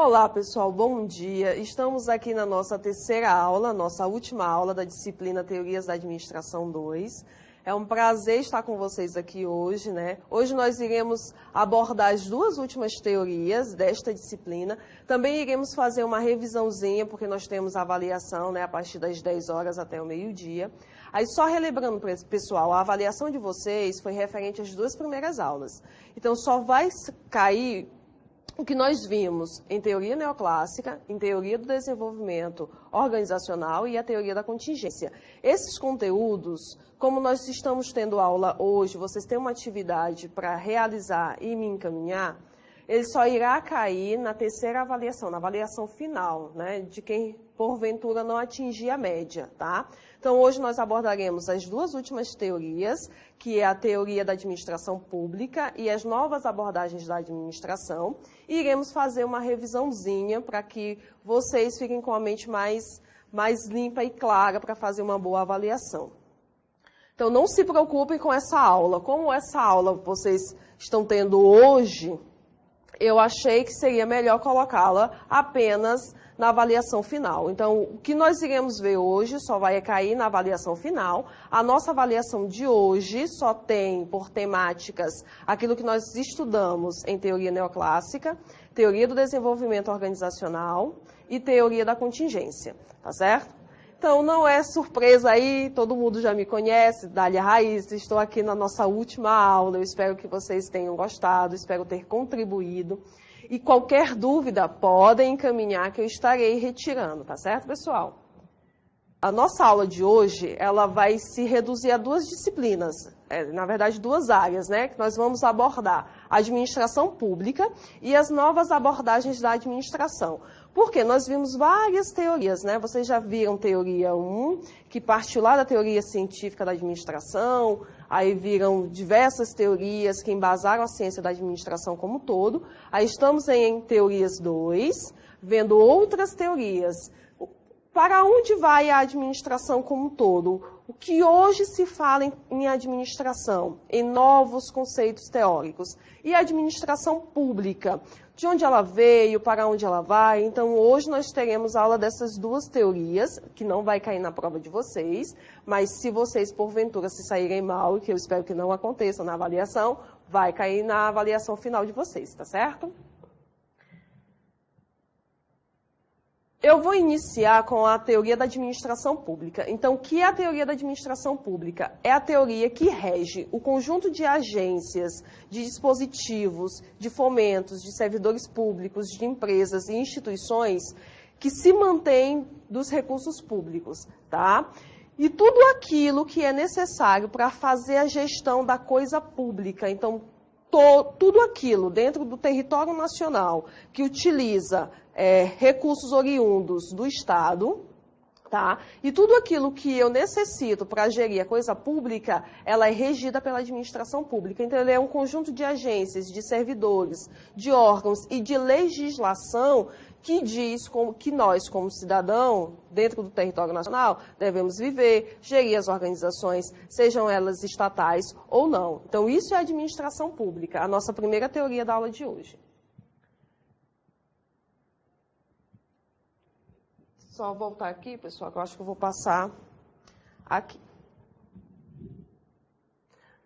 Olá, pessoal, bom dia. Estamos aqui na nossa terceira aula, nossa última aula da disciplina Teorias da Administração 2. É um prazer estar com vocês aqui hoje, né? Hoje nós iremos abordar as duas últimas teorias desta disciplina. Também iremos fazer uma revisãozinha, porque nós temos avaliação, né, a partir das 10 horas até o meio-dia. Aí, só relembrando, pessoal, a avaliação de vocês foi referente às duas primeiras aulas. Então, só vai cair o que nós vimos em teoria neoclássica, em teoria do desenvolvimento organizacional e a teoria da contingência. Esses conteúdos, como nós estamos tendo aula hoje, vocês têm uma atividade para realizar e me encaminhar, ele só irá cair na terceira avaliação, na avaliação final, né, de quem, porventura, não atingir a média, tá? Então, hoje nós abordaremos as duas últimas teorias, que é a teoria da administração pública e as novas abordagens da administração, e iremos fazer uma revisãozinha para que vocês fiquem com a mente mais limpa e clara para fazer uma boa avaliação. Então, não se preocupem com essa aula. Como essa aula vocês estão tendo hoje, eu achei que seria melhor colocá-la apenas na avaliação final. Então, o que nós iremos ver hoje só vai cair na avaliação final. A nossa avaliação de hoje só tem por temáticas aquilo que nós estudamos em teoria neoclássica, teoria do desenvolvimento organizacional e teoria da contingência, tá certo? Então, não é surpresa aí, todo mundo já me conhece, Dália Raiz, estou aqui na nossa última aula, eu espero que vocês tenham gostado, espero ter contribuído. E qualquer dúvida, podem encaminhar que eu estarei retirando, tá certo, pessoal? A nossa aula de hoje, ela vai se reduzir a duas disciplinas, na verdade duas áreas, né, que nós vamos abordar, a administração pública e as novas abordagens da administração. Porque nós vimos várias teorias, né? Vocês já viram teoria 1, que partiu lá da teoria científica da administração, aí viram diversas teorias que embasaram a ciência da administração como um todo. Aí estamos em teorias 2, vendo outras teorias. Para onde vai a administração como um todo? O que hoje se fala em administração, em novos conceitos teóricos? E a administração pública? De onde ela veio, para onde ela vai? Então, hoje nós teremos aula dessas duas teorias, que não vai cair na prova de vocês, mas se vocês, porventura, se saírem mal, e que eu espero que não aconteça na avaliação, vai cair na avaliação final de vocês, tá certo? Eu vou iniciar com a teoria da administração pública. Então, o que é a teoria da administração pública? É a teoria que rege o conjunto de agências, de dispositivos, de fomentos, de servidores públicos, de empresas e instituições que se mantêm dos recursos públicos, tá? E tudo aquilo que é necessário para fazer a gestão da coisa pública. Então, tudo aquilo dentro do território nacional que utiliza recursos oriundos do Estado, tá? E tudo aquilo que eu necessito para gerir a coisa pública, ela é regida pela administração pública. Então, ele é um conjunto de agências, de servidores, de órgãos e de legislação que diz que nós, como cidadão, dentro do território nacional, devemos viver, gerir as organizações, sejam elas estatais ou não. Então, isso é administração pública, a nossa primeira teoria da aula de hoje. Só voltar aqui, pessoal, que eu acho que eu vou passar aqui.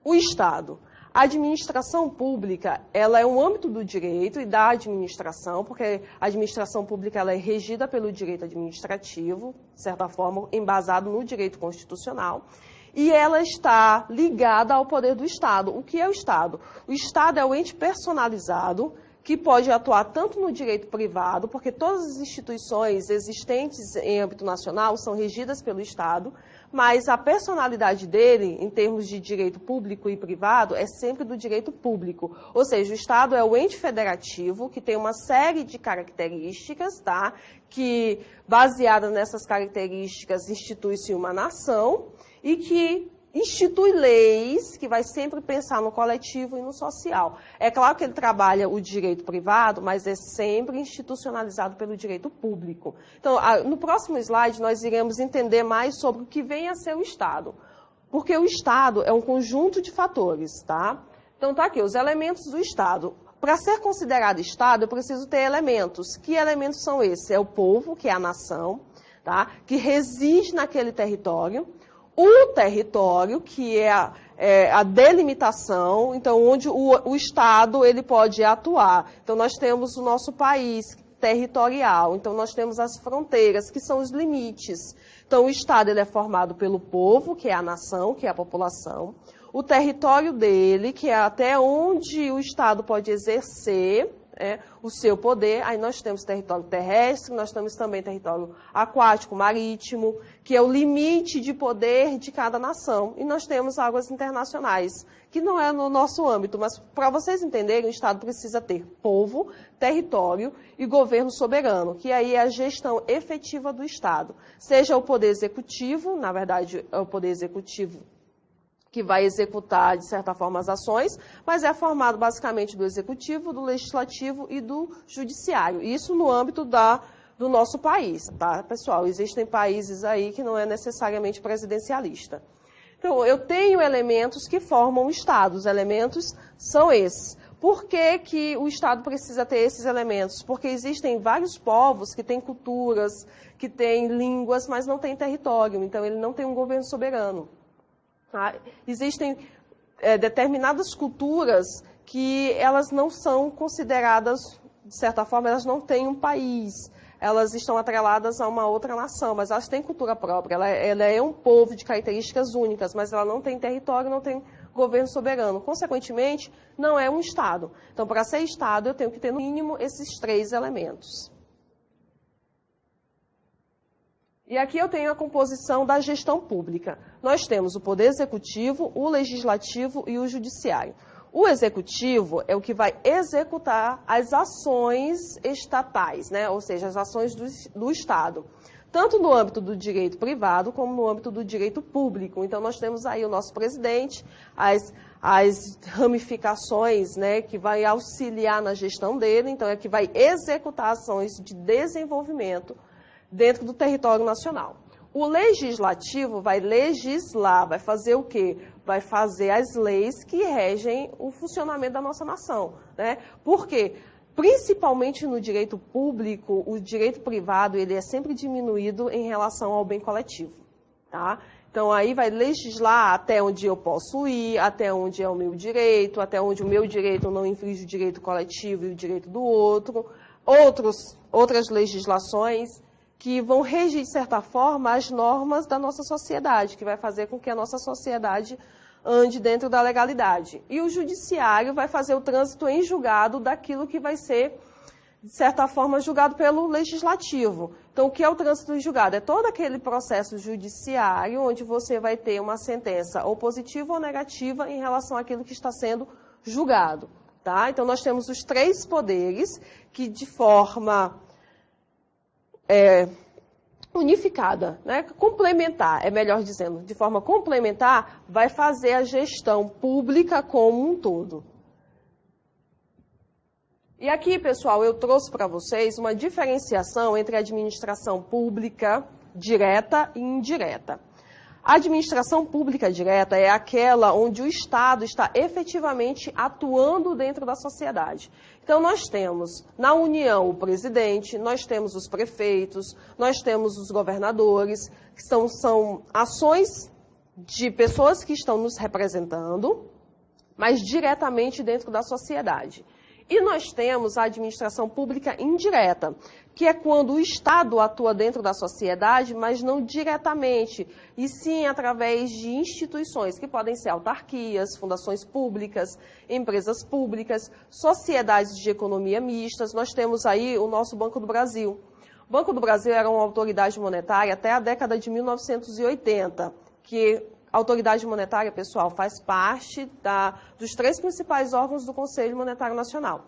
O Estado. A administração pública, ela é um âmbito do direito e da administração, porque a administração pública ela é regida pelo direito administrativo, de certa forma, embasado no direito constitucional, e ela está ligada ao poder do Estado. O que é o Estado? O Estado é o ente personalizado que pode atuar tanto no direito privado, porque todas as instituições existentes em âmbito nacional são regidas pelo Estado, mas a personalidade dele, em termos de direito público e privado, é sempre do direito público. Ou seja, o Estado é o ente federativo, que tem uma série de características, tá? Que, baseada nessas características, institui-se uma nação e que institui leis que vai sempre pensar no coletivo e no social. É claro que ele trabalha o direito privado, mas é sempre institucionalizado pelo direito público. Então, no próximo slide, nós iremos entender mais sobre o que vem a ser o Estado. Porque o Estado é um conjunto de fatores, tá? Então, tá aqui, os elementos do Estado. Para ser considerado Estado, eu preciso ter elementos. Que elementos são esses? É o povo, que é a nação, tá? Que reside naquele território. O território, que é a delimitação, então onde o Estado ele pode atuar. Então nós temos o nosso país territorial, então nós temos as fronteiras, que são os limites. Então o Estado ele é formado pelo povo, que é a nação, que é a população. O território dele, que é até onde o Estado pode exercer o seu poder. Aí nós temos território terrestre, nós temos também território aquático, marítimo, que é o limite de poder de cada nação. E nós temos águas internacionais, que não é no nosso âmbito, mas para vocês entenderem, o Estado precisa ter povo, território e governo soberano, que aí é a gestão efetiva do Estado. Seja o poder executivo, na verdade é o poder executivo que vai executar, de certa forma, as ações, mas é formado basicamente do executivo, do legislativo e do judiciário. Isso no âmbito do nosso país, tá, pessoal? Existem países aí que não é necessariamente presidencialista. Então, eu tenho elementos que formam o Estado. Os elementos são esses. Por que que o Estado precisa ter esses elementos? Porque existem vários povos que têm culturas, que têm línguas, mas não têm território. Então, ele não tem um governo soberano. Existem determinadas culturas que elas não são consideradas, de certa forma, elas não têm um país. Elas estão atreladas a uma outra nação, mas elas têm cultura própria. Ela é um povo de características únicas, mas ela não tem território, não tem governo soberano. Consequentemente, não é um Estado. Então, para ser Estado, eu tenho que ter, no mínimo, esses 3 elementos. E aqui eu tenho a composição da gestão pública. Nós temos o poder executivo, o legislativo e o judiciário. O executivo é o que vai executar as ações estatais, né? Ou seja, as ações do Estado, tanto no âmbito do direito privado como no âmbito do direito público. Então, nós temos aí o nosso presidente, as ramificações, né, que vai auxiliar na gestão dele, então é que vai executar ações de desenvolvimento dentro do território nacional. O legislativo vai legislar, vai fazer o quê? Vai fazer as leis que regem o funcionamento da nossa nação, né? Por quê? Principalmente no direito público, o direito privado ele é sempre diminuído em relação ao bem coletivo, tá? Então, aí vai legislar até onde eu posso ir, até onde é o meu direito, até onde o meu direito não infringe o direito coletivo e o direito do outro, outras legislações que vão regir, de certa forma, as normas da nossa sociedade, que vai fazer com que a nossa sociedade ande dentro da legalidade. E o judiciário vai fazer o trânsito em julgado daquilo que vai ser, de certa forma, julgado pelo legislativo. Então, o que é o trânsito em julgado? É todo aquele processo judiciário onde você vai ter uma sentença ou positiva ou negativa em relação àquilo que está sendo julgado, tá? Então, nós temos os 3 poderes que, de forma unificada, né? Complementar, é melhor dizendo, de forma complementar, vai fazer a gestão pública como um todo. E aqui, pessoal, eu trouxe para vocês uma diferenciação entre a administração pública direta e indireta. A administração pública direta é aquela onde o Estado está efetivamente atuando dentro da sociedade. Então, nós temos na União o presidente, nós temos os prefeitos, nós temos os governadores, que são ações de pessoas que estão nos representando, mas diretamente dentro da sociedade. E nós temos a administração pública indireta, que é quando o Estado atua dentro da sociedade, mas não diretamente, e sim através de instituições, que podem ser autarquias, fundações públicas, empresas públicas, sociedades de economia mistas. Nós temos aí o nosso Banco do Brasil. O Banco do Brasil era uma autoridade monetária até a década de 1980, que a autoridade monetária, pessoal, faz parte dos 3 principais órgãos do Conselho Monetário Nacional.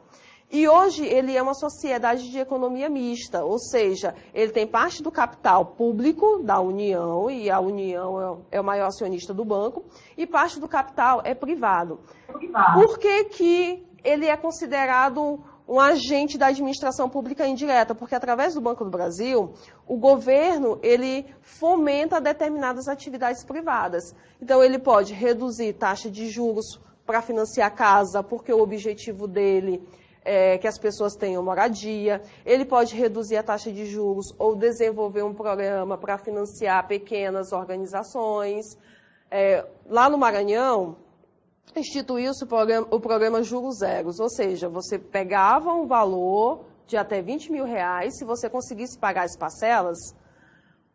E hoje ele é uma sociedade de economia mista, ou seja, ele tem parte do capital público da União, e a União é o maior acionista do banco, e parte do capital é privado. Por que que ele é considerado um agente da administração pública indireta? Porque através do Banco do Brasil, o governo ele fomenta determinadas atividades privadas. Então, ele pode reduzir taxa de juros para financiar a casa, porque o objetivo dele que as pessoas tenham moradia, ele pode reduzir a taxa de juros ou desenvolver um programa para financiar pequenas organizações. Lá no Maranhão, instituiu-se o programa Juros Zeros, ou seja, você pegava um valor de até R$20 mil, se você conseguisse pagar as parcelas,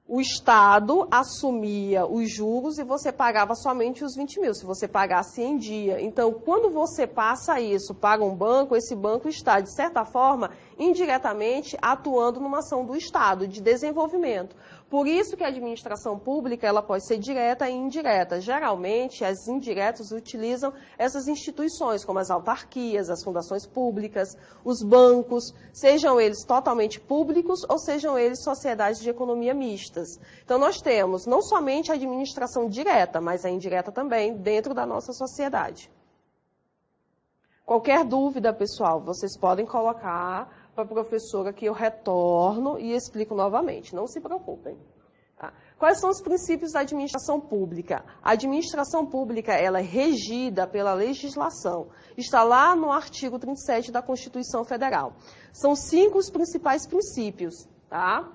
o Estado assumia os juros e você pagava somente os 20 mil, se você pagasse em dia. Então, quando você passa isso para um banco, esse banco está, de certa forma, indiretamente atuando numa ação do Estado, de desenvolvimento. Por isso que a administração pública ela pode ser direta e indireta. Geralmente, as indiretas utilizam essas instituições, como as autarquias, as fundações públicas, os bancos, sejam eles totalmente públicos ou sejam eles sociedades de economia mistas. Então, nós temos não somente a administração direta, mas a indireta também dentro da nossa sociedade. Qualquer dúvida, pessoal, vocês podem colocar para a professora que eu retorno e explico novamente. Não se preocupem. Tá? Quais são os princípios da administração pública? A administração pública ela é regida pela legislação. Está lá no artigo 37 da Constituição Federal. São 5 os principais princípios, tá?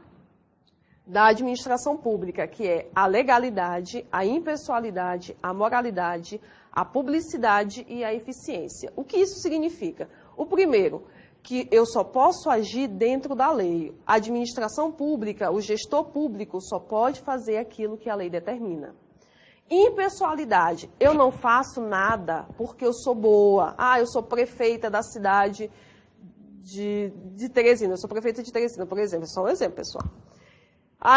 Da administração pública, que é a legalidade, a impessoalidade, a moralidade, a publicidade e a eficiência. O que isso significa? O primeiro, que eu só posso agir dentro da lei. A administração pública, o gestor público só pode fazer aquilo que a lei determina. Impessoalidade, eu não faço nada porque eu sou boa. Eu sou prefeita da cidade de Teresina, eu sou prefeita de Teresina, por exemplo, é só um exemplo, pessoal.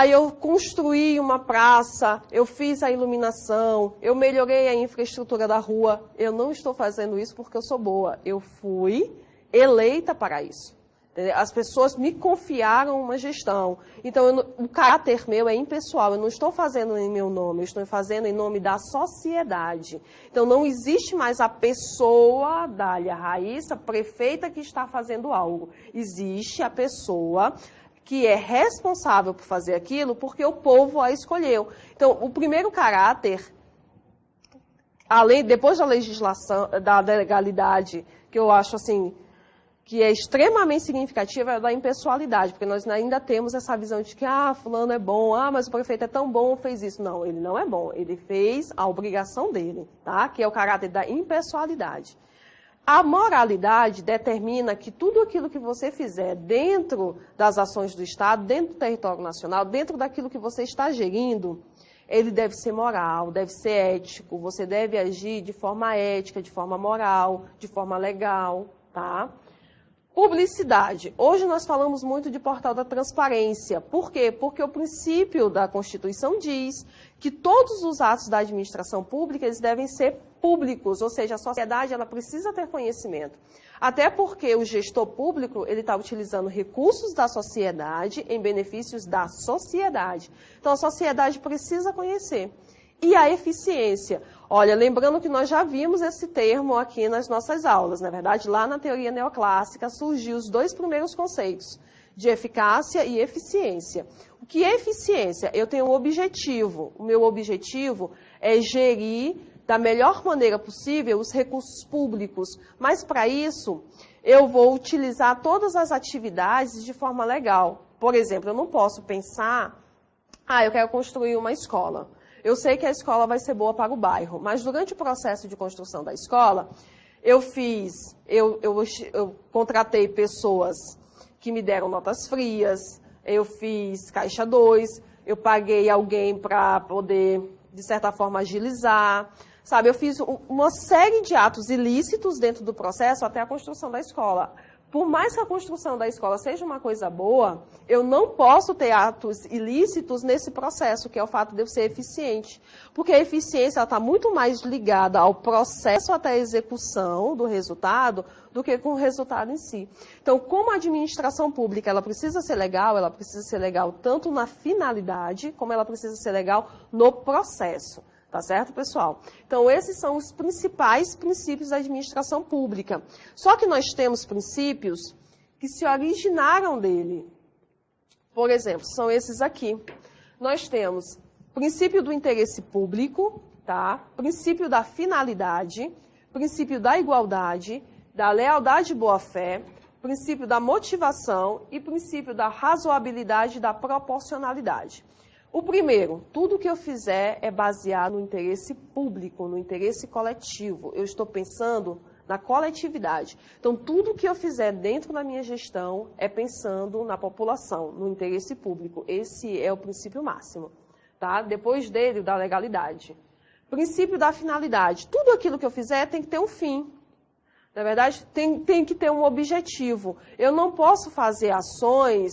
Eu construí uma praça, eu fiz a iluminação, eu melhorei a infraestrutura da rua. Eu não estou fazendo isso porque eu sou boa. Eu fui eleita para isso. Entendeu? As pessoas me confiaram uma gestão. Então, o caráter meu é impessoal. Eu não estou fazendo em meu nome, eu estou fazendo em nome da sociedade. Então, não existe mais a pessoa, Dália Raíssa, prefeita, que está fazendo algo. Existe a pessoa que é responsável por fazer aquilo porque o povo a escolheu. Então, o primeiro caráter, depois da legislação, da legalidade, que eu acho assim, que é extremamente significativa, é da impessoalidade, porque nós ainda temos essa visão de que, fulano é bom, mas o prefeito é tão bom, fez isso. Não, ele não é bom, ele fez a obrigação dele, tá? Que é o caráter da impessoalidade. A moralidade determina que tudo aquilo que você fizer dentro das ações do Estado, dentro do território nacional, dentro daquilo que você está gerindo, ele deve ser moral, deve ser ético, você deve agir de forma ética, de forma moral, de forma legal, tá? Publicidade. Hoje nós falamos muito de portal da transparência. Por quê? Porque o princípio da Constituição diz que todos os atos da administração pública eles devem ser públicos, ou seja, a sociedade ela precisa ter conhecimento. Até porque o gestor público ele está utilizando recursos da sociedade em benefícios da sociedade. Então a sociedade precisa conhecer. E a eficiência. Olha, lembrando que nós já vimos esse termo aqui nas nossas aulas. Na verdade, lá na teoria neoclássica surgiu os 2 primeiros conceitos, de eficácia e eficiência. O que é eficiência? Eu tenho um objetivo. O meu objetivo é gerir da melhor maneira possível os recursos públicos. Mas, para isso, eu vou utilizar todas as atividades de forma legal. Por exemplo, eu não posso pensar, eu quero construir uma escola. Eu sei que a escola vai ser boa para o bairro, mas durante o processo de construção da escola, eu contratei pessoas que me deram notas frias, eu fiz caixa 2, eu paguei alguém para poder, de certa forma, agilizar, sabe? Eu fiz uma série de atos ilícitos dentro do processo até a construção da escola. Por mais que a construção da escola seja uma coisa boa, eu não posso ter atos ilícitos nesse processo, que é o fato de eu ser eficiente. Porque a eficiência está muito mais ligada ao processo até a execução do resultado do que com o resultado em si. Então, como a administração pública ela precisa ser legal tanto na finalidade, como ela precisa ser legal no processo. Tá certo, pessoal? Então, esses são os principais princípios da administração pública. Só que nós temos princípios que se originaram dele. Por exemplo, são esses aqui. Nós temos princípio do interesse público, tá? Princípio da finalidade, princípio da igualdade, da lealdade e boa-fé, princípio da motivação e princípio da razoabilidade e da proporcionalidade. O primeiro, tudo que eu fizer é baseado no interesse público, no interesse coletivo. Eu estou pensando na coletividade. Então, tudo que eu fizer dentro da minha gestão é pensando na população, no interesse público. Esse é o princípio máximo. Tá? Depois dele, o da legalidade. Princípio da finalidade. Tudo aquilo que eu fizer tem que ter um fim. Na verdade, tem que ter um objetivo. Eu não posso fazer ações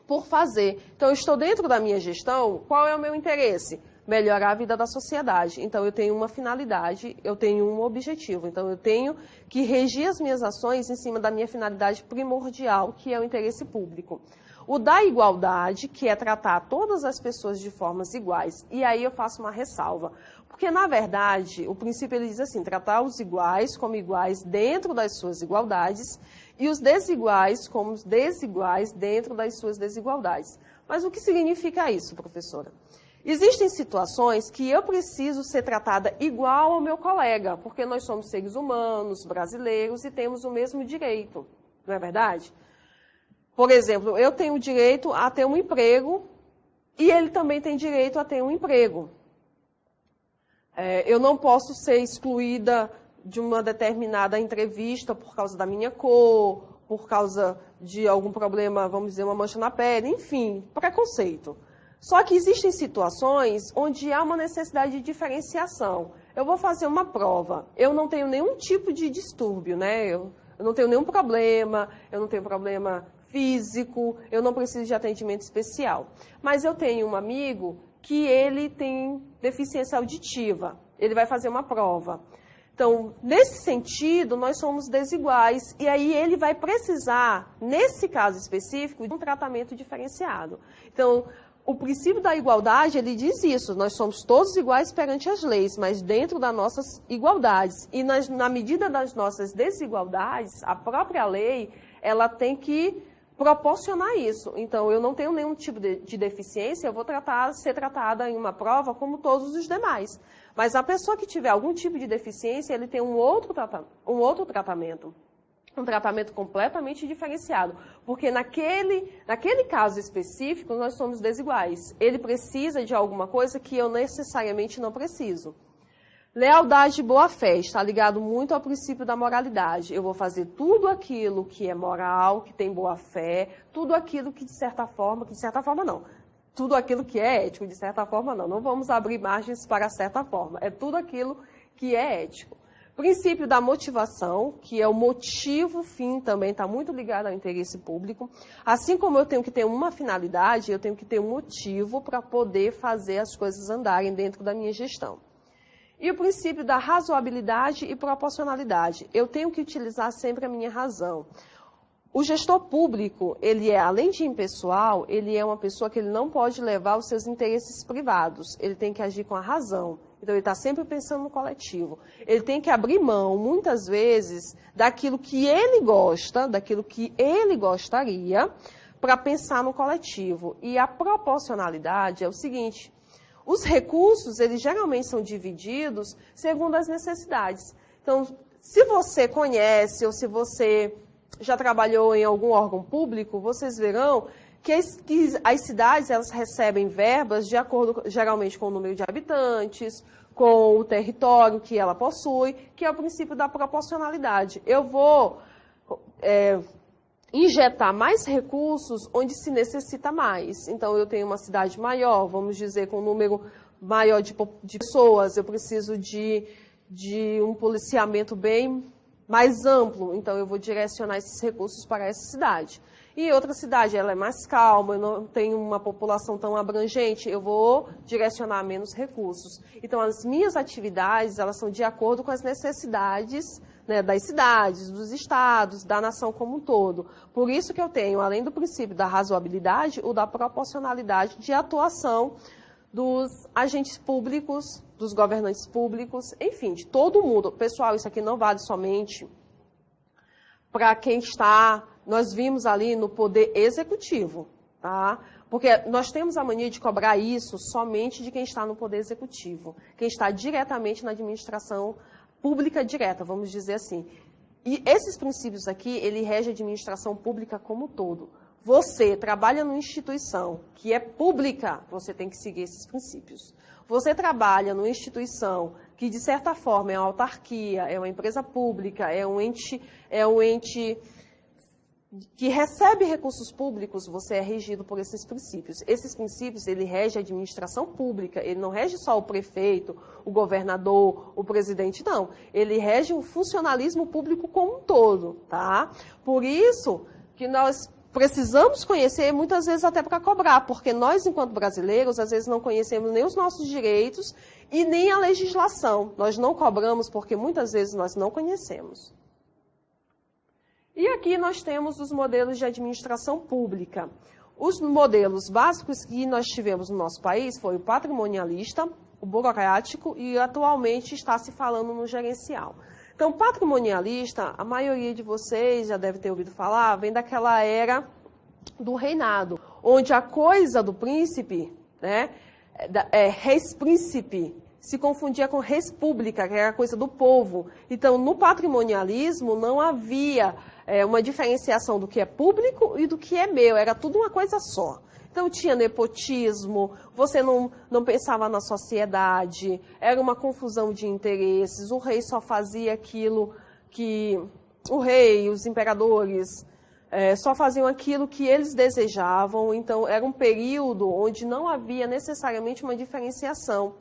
por fazer. Então, eu estou dentro da minha gestão, qual é o meu interesse? Melhorar a vida da sociedade. Então, eu tenho uma finalidade, eu tenho um objetivo. Então, eu tenho que regir as minhas ações em cima da minha finalidade primordial, que é o interesse público. O da igualdade, que é tratar todas as pessoas de formas iguais. E aí eu faço uma ressalva. Porque, na verdade, o princípio ele diz assim, tratar os iguais como iguais dentro das suas igualdades e os desiguais como os desiguais dentro das suas desigualdades. Mas o que significa isso, professora? Existem situações que eu preciso ser tratada igual ao meu colega, porque nós somos seres humanos, brasileiros e temos o mesmo direito, não é verdade? Por exemplo, eu tenho o direito a ter um emprego e ele também tem direito a ter um emprego. Eu não posso ser excluída de uma determinada entrevista por causa da minha cor, por causa de algum problema, vamos dizer, uma mancha na pele, enfim, preconceito. Só que existem situações onde há uma necessidade de diferenciação. Eu vou fazer uma prova, eu não tenho nenhum tipo de distúrbio, né? Eu não tenho nenhum problema, eu não tenho problema físico, eu não preciso de atendimento especial. Mas eu tenho um amigo que ele tem deficiência auditiva, ele vai fazer uma prova. Então, nesse sentido, nós somos desiguais, e aí ele vai precisar, nesse caso específico, de um tratamento diferenciado. Então, o princípio da igualdade, ele diz isso, nós somos todos iguais perante as leis, mas dentro das nossas igualdades. E na medida das nossas desigualdades, a própria lei, ela tem que proporcionar isso. Então, eu não tenho nenhum tipo de deficiência, eu vou ser tratada em uma prova como todos os demais. Mas a pessoa que tiver algum tipo de deficiência, ele tem um outro tratamento. Um tratamento completamente diferenciado. Porque naquele caso específico, nós somos desiguais. Ele precisa de alguma coisa que eu necessariamente não preciso. Lealdade e boa-fé está ligado muito ao princípio da moralidade. Eu vou fazer tudo aquilo que é moral, que tem boa-fé, tudo aquilo que de certa forma não, tudo aquilo que é ético, de certa forma não vamos abrir margens para certa forma, é tudo aquilo que é ético. Princípio da motivação, que é o motivo, fim, também está muito ligado ao interesse público. Assim como eu tenho que ter uma finalidade, eu tenho que ter um motivo para poder fazer as coisas andarem dentro da minha gestão. E o princípio da razoabilidade e proporcionalidade. Eu tenho que utilizar sempre a minha razão. O gestor público, ele é, além de impessoal, ele é uma pessoa que ele não pode levar os seus interesses privados. Ele tem que agir com a razão. Então, ele está sempre pensando no coletivo. Ele tem que abrir mão, muitas vezes, daquilo que ele gosta, daquilo que ele gostaria, para pensar no coletivo. E a proporcionalidade é o seguinte: os recursos, eles geralmente são divididos segundo as necessidades. Então, se você conhece ou se você já trabalhou em algum órgão público, vocês verão que as cidades elas recebem verbas de acordo, geralmente, com o número de habitantes, com o território que ela possui, que é o princípio da proporcionalidade. Eu vou injetar mais recursos onde se necessita mais. Então, eu tenho uma cidade maior, vamos dizer, com um número maior de pessoas, eu preciso de um policiamento bem mais amplo, então eu vou direcionar esses recursos para essa cidade. E outra cidade, ela é mais calma, eu não tenho uma população tão abrangente, eu vou direcionar menos recursos. Então, as minhas atividades, elas são de acordo com as necessidades, né, das cidades, dos estados, da nação como um todo. Por isso que eu tenho, além do princípio da razoabilidade, o da proporcionalidade de atuação dos agentes públicos, dos governantes públicos, enfim, de todo mundo. Pessoal, isso aqui não vale somente para quem está, nós vimos ali no poder executivo, tá? Porque nós temos a mania de cobrar isso somente de quem está no poder executivo, quem está diretamente na administração pública direta, vamos dizer assim. E esses princípios aqui, ele rege a administração pública como um todo. Você trabalha numa instituição que é pública, você tem que seguir esses princípios. Você trabalha numa instituição que, de certa forma, é uma autarquia, é uma empresa pública, é um ente que recebe recursos públicos, você é regido por esses princípios. Esses princípios, ele rege a administração pública, ele não rege só o prefeito, o governador, o presidente, não. Ele rege o funcionalismo público como um todo, tá? Por isso que nós precisamos conhecer, muitas vezes até para cobrar, porque nós, enquanto brasileiros, às vezes não conhecemos nem os nossos direitos e nem a legislação. Nós não cobramos porque muitas vezes nós não conhecemos. E aqui nós temos os modelos de administração pública. Os modelos básicos que nós tivemos no nosso país foi o patrimonialista, o burocrático e atualmente está se falando no gerencial. Então, patrimonialista, a maioria de vocês já deve ter ouvido falar, vem daquela era do reinado, onde a coisa do príncipe, né, res príncipe, se confundia com res pública, que era a coisa do povo. Então, no patrimonialismo não havia uma diferenciação do que é público e do que é meu, era tudo uma coisa só. Então, tinha nepotismo, você não pensava na sociedade, era uma confusão de interesses, o rei só fazia aquilo que... O rei, os imperadores, só faziam aquilo que eles desejavam, então era um período onde não havia necessariamente uma diferenciação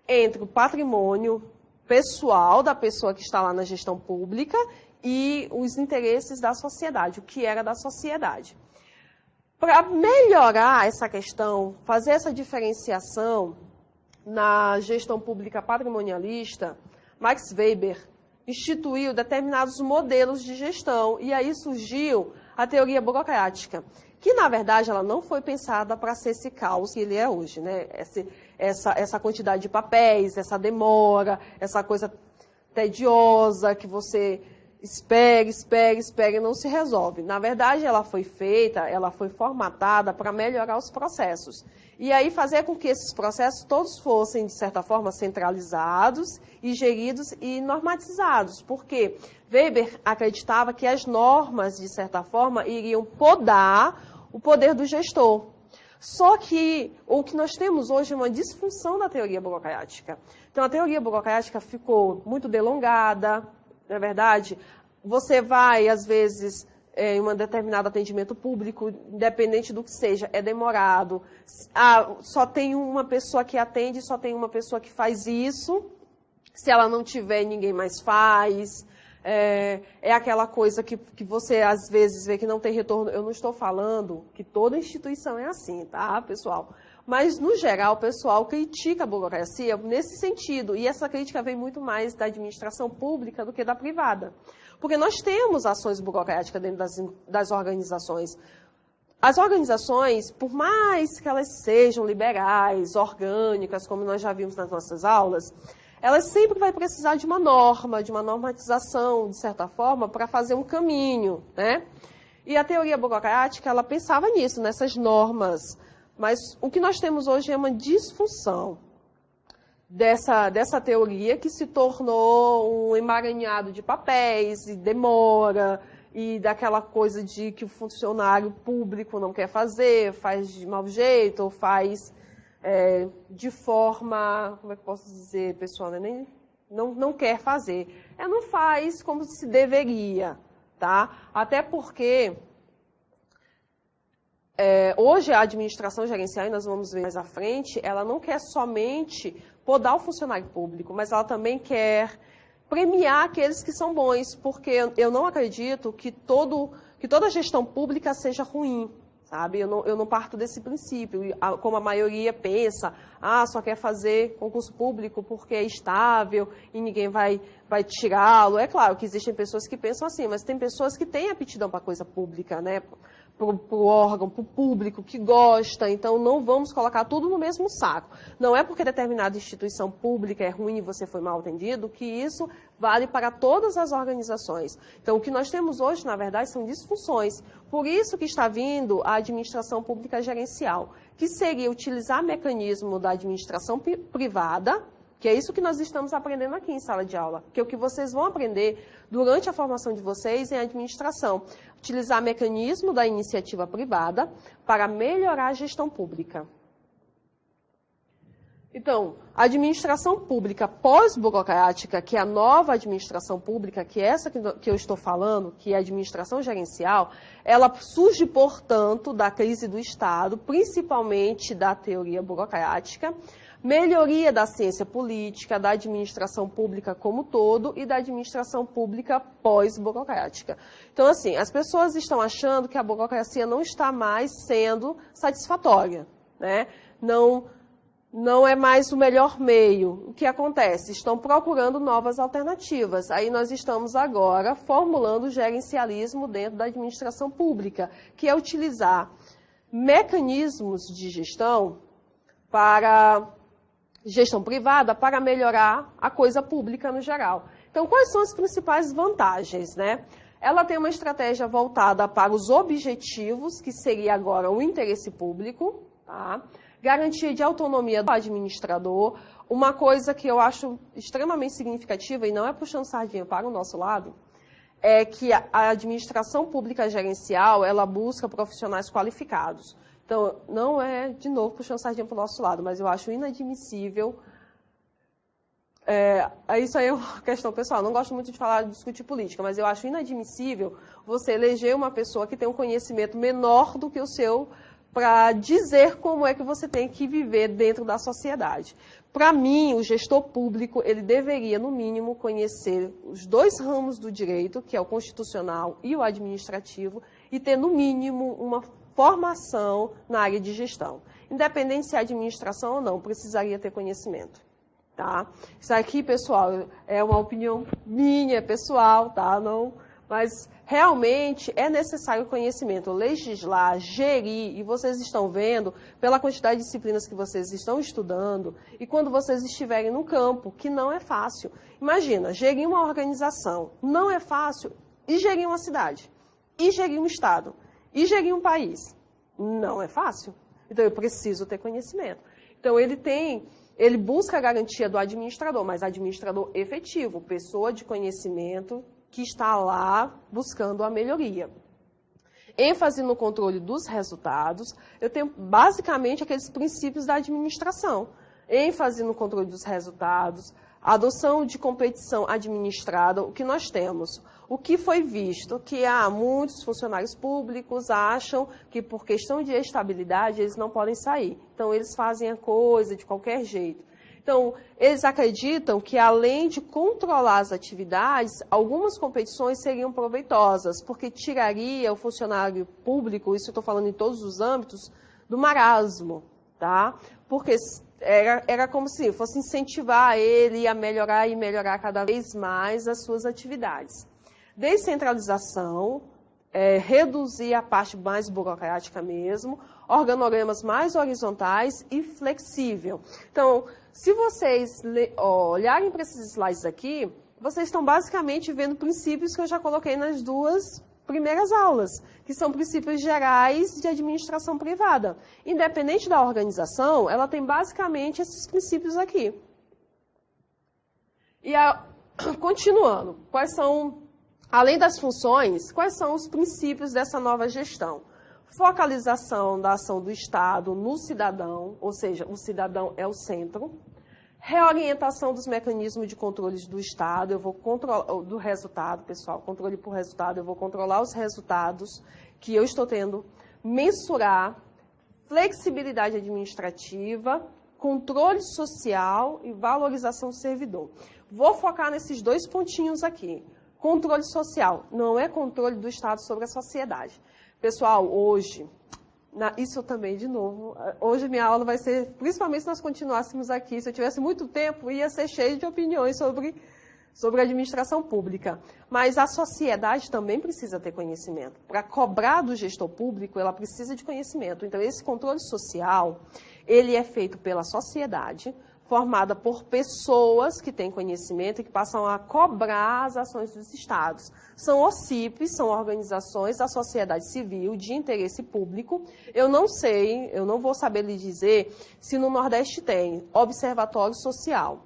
entre o patrimônio pessoal da pessoa que está lá na gestão pública e os interesses da sociedade, o que era da sociedade. Para melhorar essa questão, fazer essa diferenciação na gestão pública patrimonialista, Max Weber instituiu determinados modelos de gestão e aí surgiu a teoria burocrática, que na verdade ela não foi pensada para ser esse caos que ele é hoje, né? Essa quantidade de papéis, essa demora, essa coisa tediosa que você espera e não se resolve. Na verdade, ela foi feita, ela foi formatada para melhorar os processos. E aí fazer com que esses processos todos fossem, de certa forma, centralizados e geridos e normatizados. Porque Weber acreditava que as normas, de certa forma, iriam podar o poder do gestor. Só que o que nós temos hoje é uma disfunção da teoria burocrática. Então, a teoria burocrática ficou muito delongada. Na verdade, você vai, às vezes, em um determinado atendimento público, independente do que seja, é demorado. Só tem uma pessoa que atende, só tem uma pessoa que faz isso. Se ela não tiver, ninguém mais faz. É aquela coisa que você, às vezes, vê que não tem retorno. Eu não estou falando que toda instituição é assim, tá, pessoal? Mas, no geral, o pessoal critica a burocracia nesse sentido. E essa crítica vem muito mais da administração pública do que da privada. Porque nós temos ações burocráticas dentro das organizações. As organizações, por mais que elas sejam liberais, orgânicas, como nós já vimos nas nossas aulas, elas sempre vão precisar de uma norma, de uma normatização, de certa forma, para fazer um caminho, né? E a teoria burocrática, ela pensava nisso, nessas normas. Mas o que nós temos hoje é uma disfunção dessa teoria que se tornou um emaranhado de papéis e demora e daquela coisa de que o funcionário público não quer fazer, faz de mau jeito ou faz de forma, como é que eu posso dizer, pessoal, não quer fazer. Não faz como se deveria, tá? Até porque... hoje a administração gerencial, e nós vamos ver mais à frente, ela não quer somente podar o funcionário público, mas ela também quer premiar aqueles que são bons, porque eu não acredito que toda gestão pública seja ruim, sabe? Eu não parto desse princípio, como a maioria pensa, só quer fazer concurso público porque é estável e ninguém vai tirá-lo. É claro que existem pessoas que pensam assim, mas tem pessoas que têm aptidão para a coisa pública, né? Para o órgão, para o público que gosta, então não vamos colocar tudo no mesmo saco. Não é porque determinada instituição pública é ruim e você foi mal atendido que isso vale para todas as organizações. Então o que nós temos hoje, na verdade, são disfunções. Por isso que está vindo a administração pública gerencial, que seria utilizar mecanismo da administração privada, que é isso que nós estamos aprendendo aqui em sala de aula, que é o que vocês vão aprender durante a formação de vocês em administração. Utilizar mecanismo da iniciativa privada para melhorar a gestão pública. Então, a administração pública pós-burocrática, que é a nova administração pública, que é essa que eu estou falando, que é a administração gerencial, ela surge, portanto, da crise do Estado, principalmente da teoria burocrática, melhoria da ciência política, da administração pública como todo e da administração pública pós-burocrática. Então, assim, as pessoas estão achando que a burocracia não está mais sendo satisfatória, né? Não é mais o melhor meio. O que acontece? Estão procurando novas alternativas. Aí nós estamos agora formulando o gerencialismo dentro da administração pública, que é utilizar mecanismos de gestão para gestão privada para melhorar a coisa pública no geral. Então, quais são as principais vantagens, né? Ela tem uma estratégia voltada para os objetivos, que seria agora o interesse público, tá? Garantia de autonomia do administrador, uma coisa que eu acho extremamente significativa, e não é puxando sardinha para o nosso lado, é que a administração pública gerencial, ela busca profissionais qualificados. Então, não é, de novo, puxando sardinha para o nosso lado, mas eu acho inadmissível. Isso aí é uma questão pessoal, não gosto muito de discutir política, mas eu acho inadmissível você eleger uma pessoa que tem um conhecimento menor do que o seu para dizer como é que você tem que viver dentro da sociedade. Para mim, o gestor público, ele deveria, no mínimo, conhecer os dois ramos do direito, que é o constitucional e o administrativo, e ter, no mínimo, uma formação na área de gestão. Independente se é administração ou não, precisaria ter conhecimento. Tá? Isso aqui, pessoal, é uma opinião minha, pessoal, tá? Não, mas realmente é necessário conhecimento, legislar, gerir, e vocês estão vendo pela quantidade de disciplinas que vocês estão estudando, e quando vocês estiverem no campo, que não é fácil. Imagina, gerir uma organização não é fácil, e gerir uma cidade, e gerir um estado, e gerir um país. Não é fácil. Então, eu preciso ter conhecimento. Então, ele busca a garantia do administrador, mas administrador efetivo, pessoa de conhecimento que está lá buscando a melhoria. ênfase no controle dos resultados, eu tenho basicamente aqueles princípios da administração. ênfase no controle dos resultados, adoção de competição administrada, o que nós temos? O que foi visto? Que muitos funcionários públicos acham que por questão de estabilidade eles não podem sair. Então, eles fazem a coisa de qualquer jeito. Então, eles acreditam que, além de controlar as atividades, algumas competições seriam proveitosas, porque tiraria o funcionário público, isso eu estou falando em todos os âmbitos, do marasmo, tá? Porque era como se fosse incentivar ele a melhorar e melhorar cada vez mais as suas atividades. Descentralização, reduzir a parte mais burocrática mesmo, organogramas mais horizontais e flexível. Então, se vocês olharem para esses slides aqui, vocês estão basicamente vendo princípios que eu já coloquei nas duas primeiras aulas, que são princípios gerais de administração privada. Independente da organização, ela tem basicamente esses princípios aqui. E continuando, além das funções, quais são os princípios dessa nova gestão? Focalização da ação do Estado no cidadão, ou seja, o cidadão é o centro. Reorientação dos mecanismos de controle do Estado, eu vou controlar do resultado, pessoal, controle por resultado, eu vou controlar os resultados que eu estou tendo, mensurar, flexibilidade administrativa, controle social e valorização do servidor. Vou focar nesses dois pontinhos aqui. Controle social, não é controle do Estado sobre a sociedade. Pessoal, hoje, isso também, de novo, hoje minha aula vai ser, principalmente se nós continuássemos aqui, se eu tivesse muito tempo, ia ser cheio de opiniões sobre a administração pública. Mas a sociedade também precisa ter conhecimento. Para cobrar do gestor público, ela precisa de conhecimento. Então, esse controle social, ele é feito pela sociedade, formada por pessoas que têm conhecimento e que passam a cobrar as ações dos estados. São OCIPs, são organizações da sociedade civil de interesse público. Eu não sei, eu não vou saber lhe dizer se no Nordeste tem observatório social.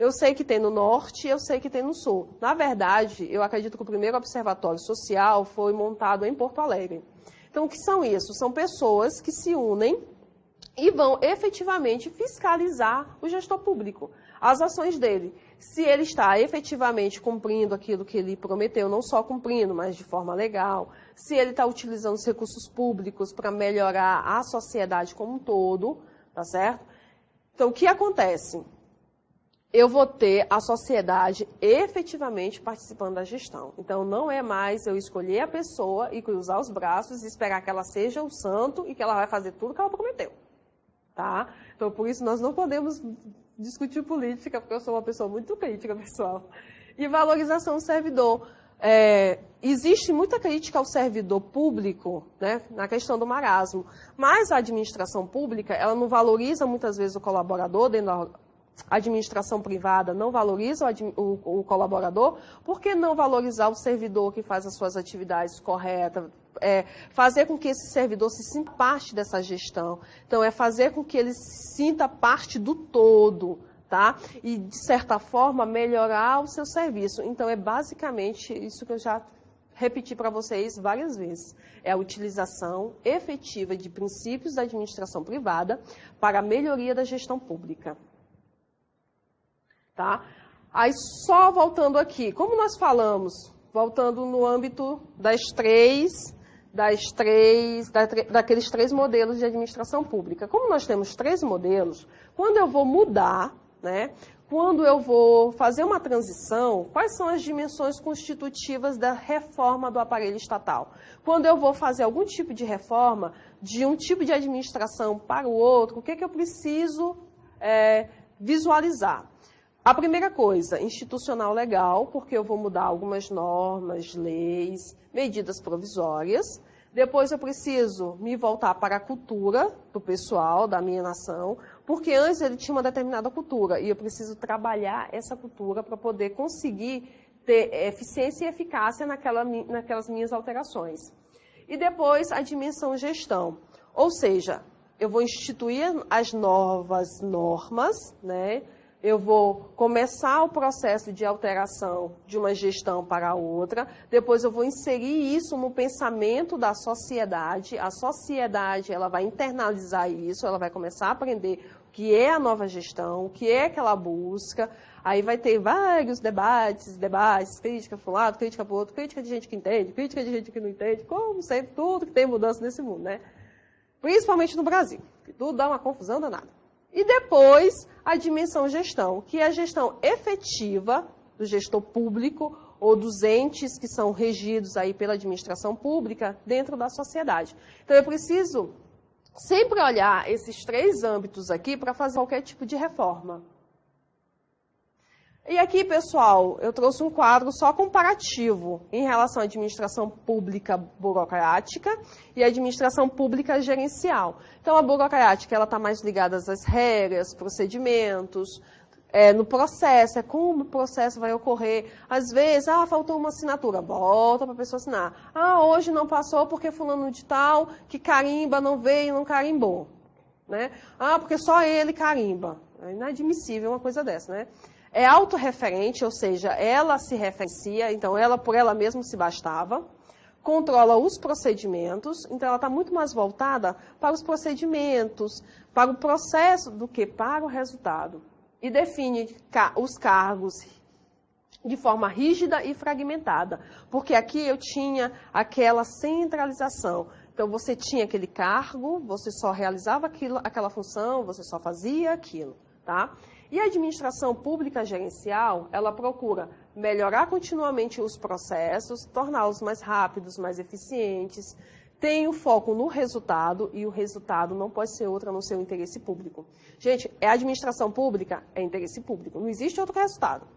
Eu sei que tem no norte, eu sei que tem no sul. Na verdade, eu acredito que o primeiro observatório social foi montado em Porto Alegre. Então, o que são isso? São pessoas que se unem e vão efetivamente fiscalizar o gestor público, as ações dele. Se ele está efetivamente cumprindo aquilo que ele prometeu, não só cumprindo, mas de forma legal, se ele está utilizando os recursos públicos para melhorar a sociedade como um todo, tá certo? Então, o que acontece? Eu vou ter a sociedade efetivamente participando da gestão. Então, não é mais eu escolher a pessoa e cruzar os braços e esperar que ela seja o santo e que ela vai fazer tudo que ela prometeu. Tá? Então, por isso, nós não podemos discutir política, porque eu sou uma pessoa muito crítica, pessoal. E valorização do servidor. Existe muita crítica ao servidor público, né, na questão do marasmo, mas a administração pública, ela não valoriza muitas vezes o colaborador dentro da administração privada, não valoriza o colaborador. Por que não valorizar o servidor que faz as suas atividades corretas? Fazer com que esse servidor se sinta parte dessa gestão. Então, é fazer com que ele se sinta parte do todo, tá? E, de certa forma, melhorar o seu serviço. Então, é basicamente isso que eu já repeti para vocês várias vezes. É a utilização efetiva de princípios da administração privada para a melhoria da gestão pública. Tá? Aí, só voltando aqui, como nós falamos, voltando no âmbito daqueles 3 modelos de administração pública. Como nós temos 3 modelos, quando eu vou mudar, né, quando eu vou fazer uma transição, quais são as dimensões constitutivas da reforma do aparelho estatal? Quando eu vou fazer algum tipo de reforma, de um tipo de administração para o outro, o que eu preciso visualizar? A primeira coisa, institucional legal, porque eu vou mudar algumas normas, leis, medidas provisórias. Depois eu preciso me voltar para a cultura do pessoal, da minha nação, porque antes ele tinha uma determinada cultura e eu preciso trabalhar essa cultura para poder conseguir ter eficiência e eficácia naquelas minhas alterações. E depois a dimensão gestão, ou seja, eu vou instituir as novas normas, né? Eu vou começar o processo de alteração de uma gestão para a outra, depois eu vou inserir isso no pensamento da sociedade, a sociedade ela vai internalizar isso, ela vai começar a aprender o que é a nova gestão, o que é que ela busca, aí vai ter vários debates, crítica para um lado, crítica para o outro, crítica de gente que entende, crítica de gente que não entende, como sempre, tudo que tem mudança nesse mundo, né? Principalmente no Brasil, que tudo dá uma confusão danada. E depois, a dimensão gestão, que é a gestão efetiva do gestor público ou dos entes que são regidos aí pela administração pública dentro da sociedade. Então, eu preciso sempre olhar esses 3 âmbitos aqui para fazer qualquer tipo de reforma. E aqui, pessoal, eu trouxe um quadro só comparativo em relação à administração pública burocrática e à administração pública gerencial. Então, a burocrática ela está mais ligada às regras, procedimentos, no processo, como o processo vai ocorrer. Às vezes, faltou uma assinatura, volta para a pessoa assinar. Hoje não passou porque fulano de tal, que carimba, não veio, não carimbou. Né? Porque só ele carimba. É inadmissível uma coisa dessa, né? É autorreferente, ou seja, ela se referencia, então ela por ela mesma se bastava, controla os procedimentos, então ela está muito mais voltada para os procedimentos, para o processo do que para o resultado. E define os cargos de forma rígida e fragmentada, porque aqui eu tinha aquela centralização. Então você tinha aquele cargo, você só realizava aquela função, você só fazia aquilo, tá? E a administração pública gerencial, ela procura melhorar continuamente os processos, torná-los mais rápidos, mais eficientes, tem o foco no resultado, e o resultado não pode ser outro a não ser o interesse público. Gente, a administração pública é interesse público, não existe outro resultado,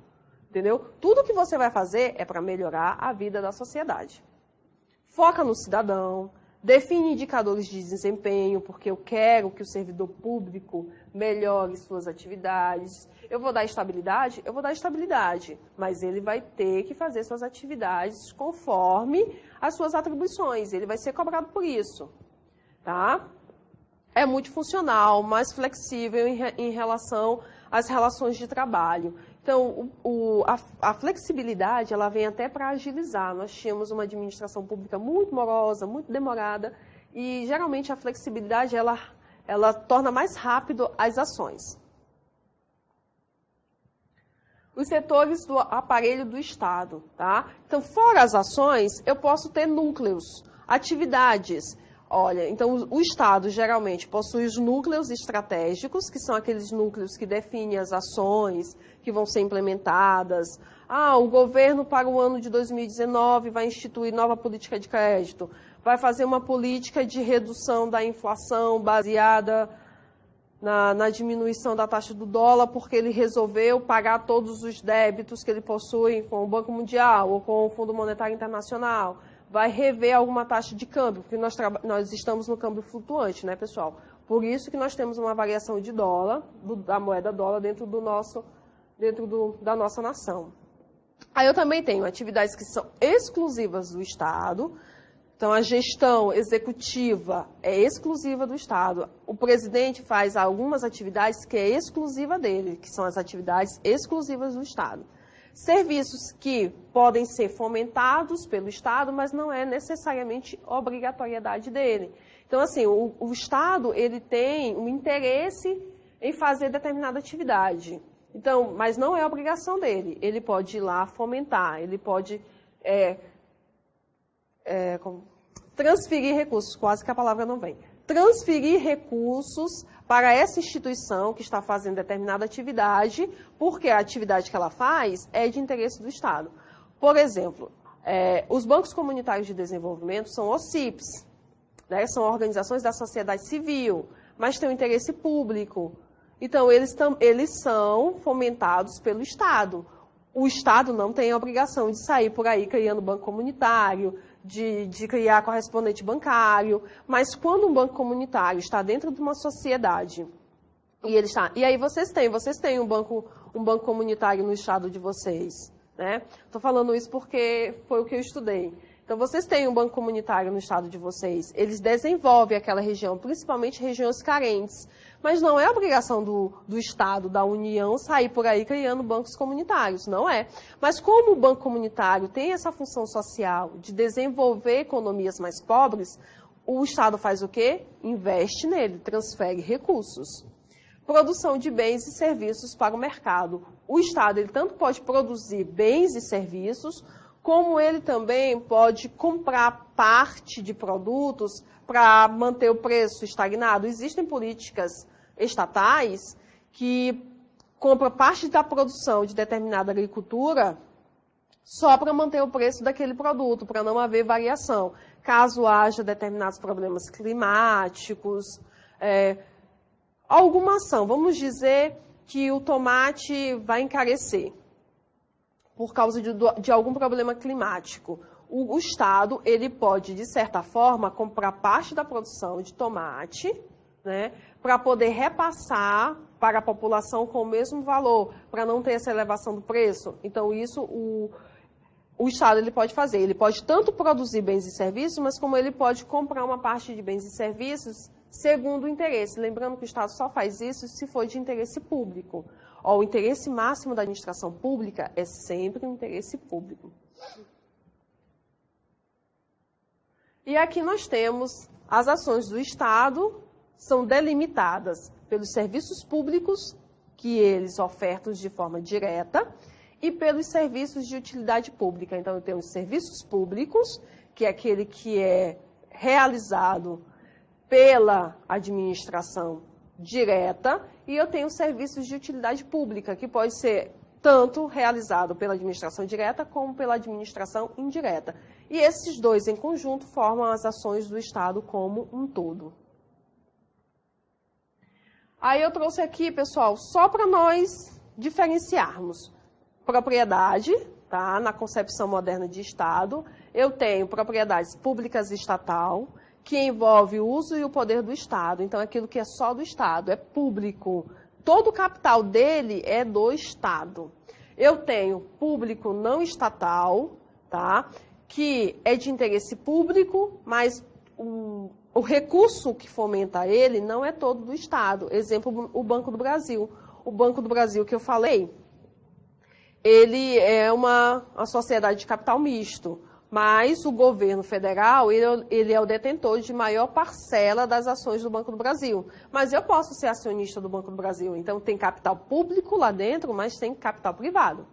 entendeu? Tudo que você vai fazer é para melhorar a vida da sociedade. Foca no cidadão, define indicadores de desempenho, porque eu quero que o servidor público melhore suas atividades. Eu vou dar estabilidade? Eu vou dar estabilidade, mas ele vai ter que fazer suas atividades conforme as suas atribuições, ele vai ser cobrado por isso, tá? É multifuncional, mais flexível em relação às relações de trabalho. Então, a flexibilidade, ela vem até para agilizar. Nós tínhamos uma administração pública muito morosa, muito demorada, e geralmente a flexibilidade, ela torna mais rápido as ações. Os setores do aparelho do Estado, tá? Então, fora as ações, eu posso ter núcleos, atividades. Olha, então o Estado geralmente possui os núcleos estratégicos, que são aqueles núcleos que definem as ações que vão ser implementadas. O governo para o ano de 2019 vai instituir nova política de crédito, vai fazer uma política de redução da inflação baseada na diminuição da taxa do dólar, porque ele resolveu pagar todos os débitos que ele possui com o Banco Mundial ou com o Fundo Monetário Internacional. Vai rever alguma taxa de câmbio, porque nós estamos no câmbio flutuante, né, pessoal? Por isso que nós temos uma variação de dólar, da moeda dólar, dentro da nossa nação. Aí eu também tenho atividades que são exclusivas do Estado. Então, a gestão executiva é exclusiva do Estado. O presidente faz algumas atividades que é exclusiva dele, que são as atividades exclusivas do Estado. Serviços que podem ser fomentados pelo Estado, mas não é necessariamente obrigatoriedade dele. Então, assim, o Estado, ele tem um interesse em fazer determinada atividade. Então, mas não é obrigação dele. Ele pode ir lá fomentar, ele pode transferir recursos, quase que a palavra não vem. Transferir recursos para essa instituição que está fazendo determinada atividade, porque a atividade que ela faz é de interesse do Estado. Por exemplo, os bancos comunitários de desenvolvimento são OCIPs, né, são organizações da sociedade civil, mas têm um interesse público. Então, eles são fomentados pelo Estado. O Estado não tem a obrigação de sair por aí criando banco comunitário, de criar correspondente bancário, mas quando um banco comunitário está dentro de uma sociedade, e aí vocês têm um banco comunitário no estado de vocês, né? Estou falando isso porque foi o que eu estudei. Então, vocês têm um banco comunitário no estado de vocês, eles desenvolvem aquela região, principalmente regiões carentes, mas não é obrigação do Estado, da União, sair por aí criando bancos comunitários, não é. Mas como o banco comunitário tem essa função social de desenvolver economias mais pobres, o Estado faz o quê? Investe nele, transfere recursos. Produção de bens e serviços para o mercado. O Estado ele tanto pode produzir bens e serviços, como ele também pode comprar parte de produtos para manter o preço estagnado. Existem políticas estatais que compram parte da produção de determinada agricultura só para manter o preço daquele produto, para não haver variação. Caso haja determinados problemas climáticos, alguma ação, vamos dizer que o tomate vai encarecer por causa de algum problema climático. O Estado, ele pode, de certa forma, comprar parte da produção de tomate, né, para poder repassar para a população com o mesmo valor, para não ter essa elevação do preço. Então, isso o Estado ele pode fazer. Ele pode tanto produzir bens e serviços, mas como ele pode comprar uma parte de bens e serviços segundo o interesse. Lembrando que o Estado só faz isso se for de interesse público. O interesse máximo da administração pública é sempre o interesse público. E aqui nós temos as ações do Estado, são delimitadas pelos serviços públicos, que eles ofertam de forma direta, e pelos serviços de utilidade pública. Então, eu tenho os serviços públicos, que é aquele que é realizado pela administração direta, e eu tenho serviços de utilidade pública, que pode ser tanto realizado pela administração direta como pela administração indireta. E esses dois em conjunto formam as ações do Estado como um todo. Aí eu trouxe aqui, pessoal, só para nós diferenciarmos. Propriedade, tá? Na concepção moderna de Estado, eu tenho propriedades públicas e estatal, que envolve o uso e o poder do Estado. Então, aquilo que é só do Estado, é público. Todo o capital dele é do Estado. Eu tenho público não estatal, tá? Que é de interesse público, mas o recurso que fomenta ele não é todo do Estado. Exemplo, o Banco do Brasil. O Banco do Brasil que eu falei, ele é uma sociedade de capital misto, mas o governo federal, ele é o detentor de maior parcela das ações do Banco do Brasil. Mas eu posso ser acionista do Banco do Brasil, então tem capital público lá dentro, mas tem capital privado.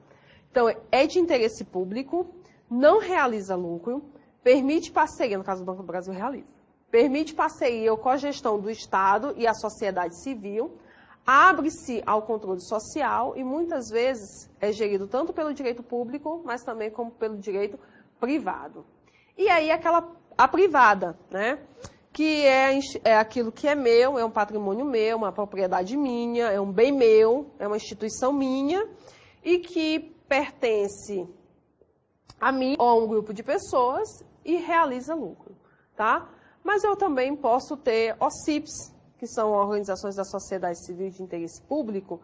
Então, é de interesse público, não realiza lucro, permite parceria, no caso do Banco do Brasil, realiza. Permite parceria ou cogestão do Estado e a sociedade civil, abre-se ao controle social e muitas vezes é gerido tanto pelo direito público, mas também como pelo direito privado. E aí a privada, né? Que é aquilo que é meu, é um patrimônio meu, uma propriedade minha, é um bem meu, é uma instituição minha e que pertence a mim ou a um grupo de pessoas e realiza lucro, tá? Mas eu também posso ter OCIPs, que são organizações da sociedade civil de interesse público,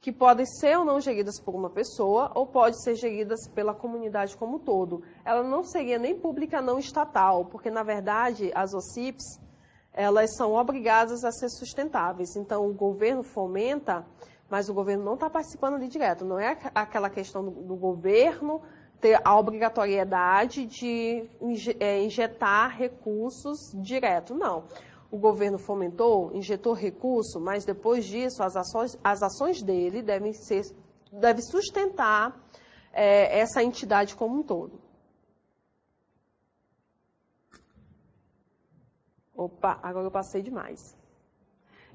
que podem ser ou não geridas por uma pessoa, ou podem ser geridas pela comunidade como um todo. Ela não seria nem pública, não estatal, porque, na verdade, as OCIPs, elas são obrigadas a ser sustentáveis. Então, o governo fomenta, mas o governo não está participando ali direto. Não é aquela questão do governo ter a obrigatoriedade de injetar recursos direto, não. O governo fomentou, injetou recurso, mas depois disso as ações dele devem sustentar essa entidade como um todo. Opa, agora eu passei demais.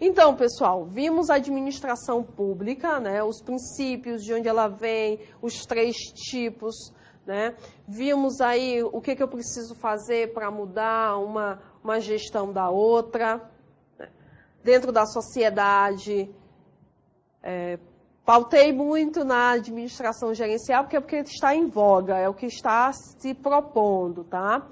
Então, pessoal, vimos a administração pública, né, os princípios, de onde ela vem, os 3 tipos, né? Vimos aí o que eu preciso fazer para mudar uma gestão da outra, né? Dentro da sociedade. Pautei muito na administração gerencial, porque é o que está em voga, é o que está se propondo, tá?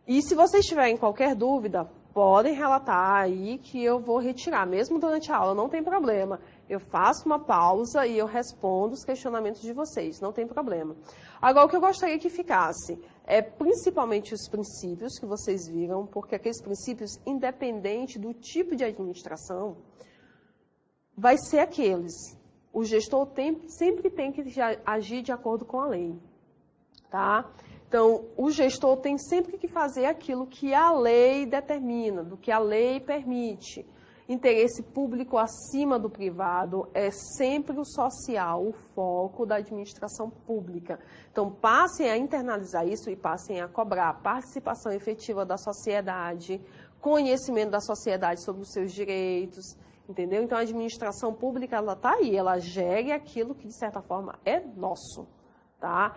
E se vocês tiverem qualquer dúvida, podem relatar aí que eu vou retirar, mesmo durante a aula, não tem problema. Eu faço uma pausa e eu respondo os questionamentos de vocês, não tem problema. Agora, o que eu gostaria que ficasse é principalmente os princípios que vocês viram, porque aqueles princípios, independente do tipo de administração, vai ser aqueles. O gestor sempre tem que agir de acordo com a lei, tá? Então, o gestor tem sempre que fazer aquilo que a lei determina, do que a lei permite. Interesse público acima do privado é sempre o social, o foco da administração pública. Então, passem a internalizar isso e passem a cobrar participação efetiva da sociedade, conhecimento da sociedade sobre os seus direitos, entendeu? Então, a administração pública, ela está aí, ela gere aquilo que, de certa forma, é nosso. Tá?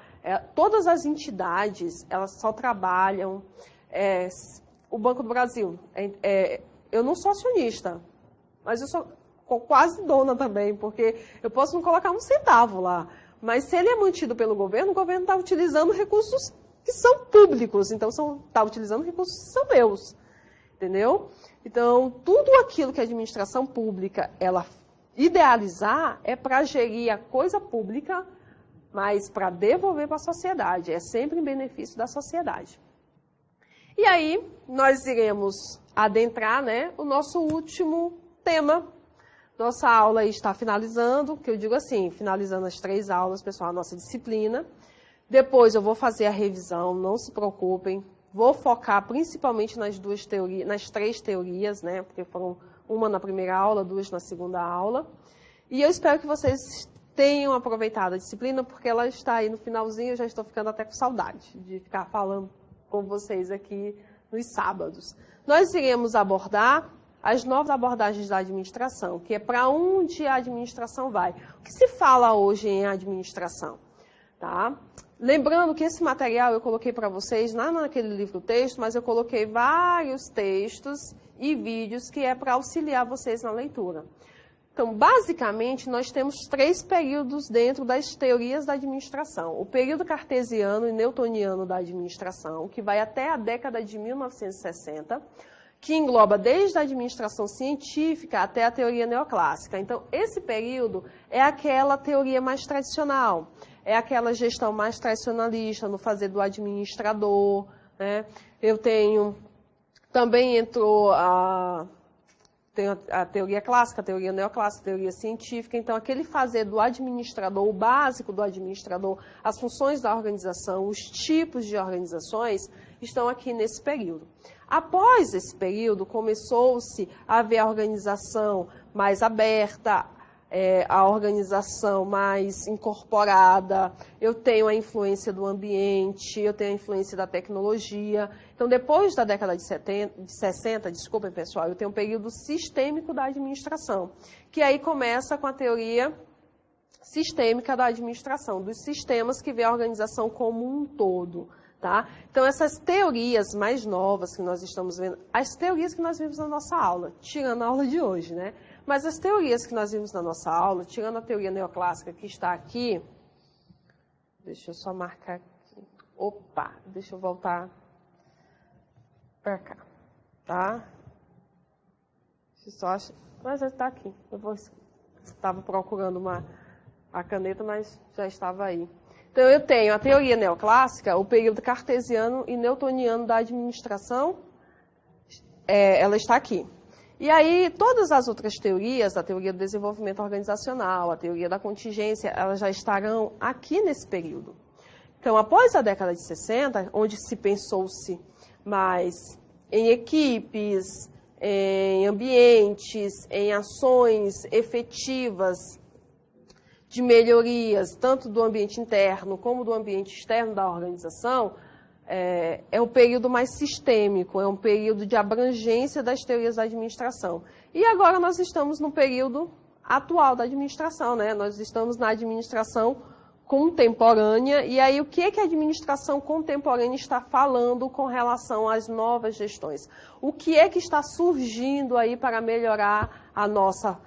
Todas as entidades, elas só trabalham, o Banco do Brasil, eu não sou acionista, mas eu sou quase dona também, porque eu posso não colocar um centavo lá, mas se ele é mantido pelo governo, o governo está utilizando recursos que são públicos, então está utilizando recursos que são meus, entendeu? Então, tudo aquilo que a administração pública, ela idealizar, é para gerir a coisa pública, mas para devolver para a sociedade, é sempre em benefício da sociedade. E aí, nós iremos adentrar, né, o nosso último tema. Nossa aula está finalizando, que eu digo assim, finalizando as 3 aulas, pessoal, a nossa disciplina. Depois eu vou fazer a revisão, não se preocupem. Vou focar principalmente nas 3 teorias, né, porque foram uma na primeira aula, 2 na segunda aula. E eu espero que vocês tenham aproveitado a disciplina, porque ela está aí no finalzinho, eu já estou ficando até com saudade de ficar falando com vocês aqui nos sábados. Nós iremos abordar as novas abordagens da administração, que é para onde a administração vai. O que se fala hoje em administração? Tá? Lembrando que esse material eu coloquei para vocês lá naquele livro-texto, mas eu coloquei vários textos e vídeos que é para auxiliar vocês na leitura. Então, basicamente, nós temos 3 períodos dentro das teorias da administração. O período cartesiano e newtoniano da administração, que vai até a década de 1960, que engloba desde a administração científica até a teoria neoclássica. Então, esse período é aquela teoria mais tradicional, é aquela gestão mais tradicionalista, no fazer do administrador, né? Também entrou tem a teoria clássica, a teoria neoclássica, a teoria científica. Então, aquele fazer do administrador, o básico do administrador, as funções da organização, os tipos de organizações, estão aqui nesse período. Após esse período, começou-se a ver a organização mais aberta, a organização mais incorporada, eu tenho a influência do ambiente, eu tenho a influência da tecnologia. Então, depois da década de 60, desculpem pessoal, eu tenho um período sistêmico da administração, que aí começa com a teoria sistêmica da administração, dos sistemas que vê a organização como um todo. Tá? Então, essas teorias mais novas que nós estamos vendo, as teorias que nós vimos na nossa aula, tirando a aula de hoje, né? Mas as teorias que nós vimos na nossa aula, tirando a teoria neoclássica que está aqui, deixa eu só marcar aqui, opa, deixa eu voltar para cá, tá? Só mas já está aqui, eu estava procurando a caneta, mas já estava aí. Então, eu tenho a teoria neoclássica, o período cartesiano e newtoniano da administração, ela está aqui. E aí, todas as outras teorias, a teoria do desenvolvimento organizacional, a teoria da contingência, elas já estarão aqui nesse período. Então, após a década de 60, onde se pensou-se mais em equipes, em ambientes, em ações efetivas de melhorias, tanto do ambiente interno como do ambiente externo da organização, é um período mais sistêmico, é um período de abrangência das teorias da administração. E agora nós estamos no período atual da administração, né? Nós estamos na administração contemporânea, e aí o que é que a administração contemporânea está falando com relação às novas gestões? O que é que está surgindo aí para melhorar a nossa,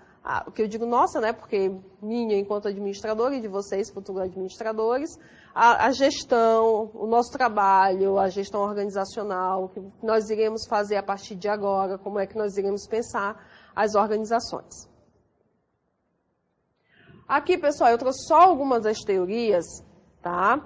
o que eu digo nossa, né? Porque minha enquanto administradora e de vocês, futuros administradores, a gestão, o nosso trabalho, a gestão organizacional, o que nós iremos fazer a partir de agora, como é que nós iremos pensar as organizações. Aqui, pessoal, eu trouxe só algumas das teorias, tá?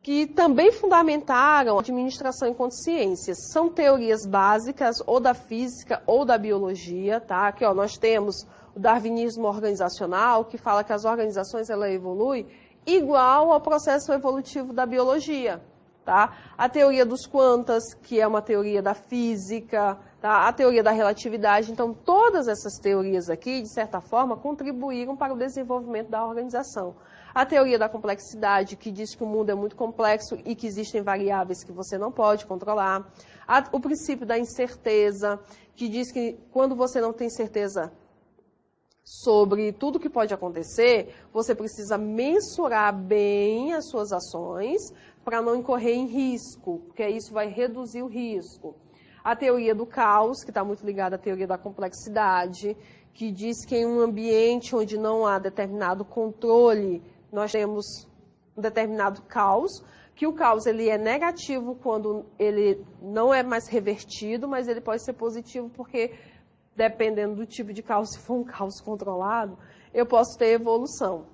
Que também fundamentaram a administração enquanto ciência. São teorias básicas, ou da física, ou da biologia, tá? Aqui, ó, nós temos o darwinismo organizacional, que fala que as organizações, ela evoluem igual ao processo evolutivo da biologia, tá? A teoria dos quantas, que é uma teoria da física, tá? A teoria da relatividade. Então, todas essas teorias aqui, de certa forma, contribuíram para o desenvolvimento da organização. A teoria da complexidade, que diz que o mundo é muito complexo e que existem variáveis que você não pode controlar. O princípio da incerteza, que diz que quando você não tem certeza sobre tudo que pode acontecer, você precisa mensurar bem as suas ações para não incorrer em risco, porque isso vai reduzir o risco. A teoria do caos, que está muito ligada à teoria da complexidade, que diz que em um ambiente onde não há determinado controle, nós temos um determinado caos, que o caos ele é negativo quando ele não é mais revertido, mas ele pode ser positivo porque, dependendo do tipo de caos, se for um caos controlado, eu posso ter evolução.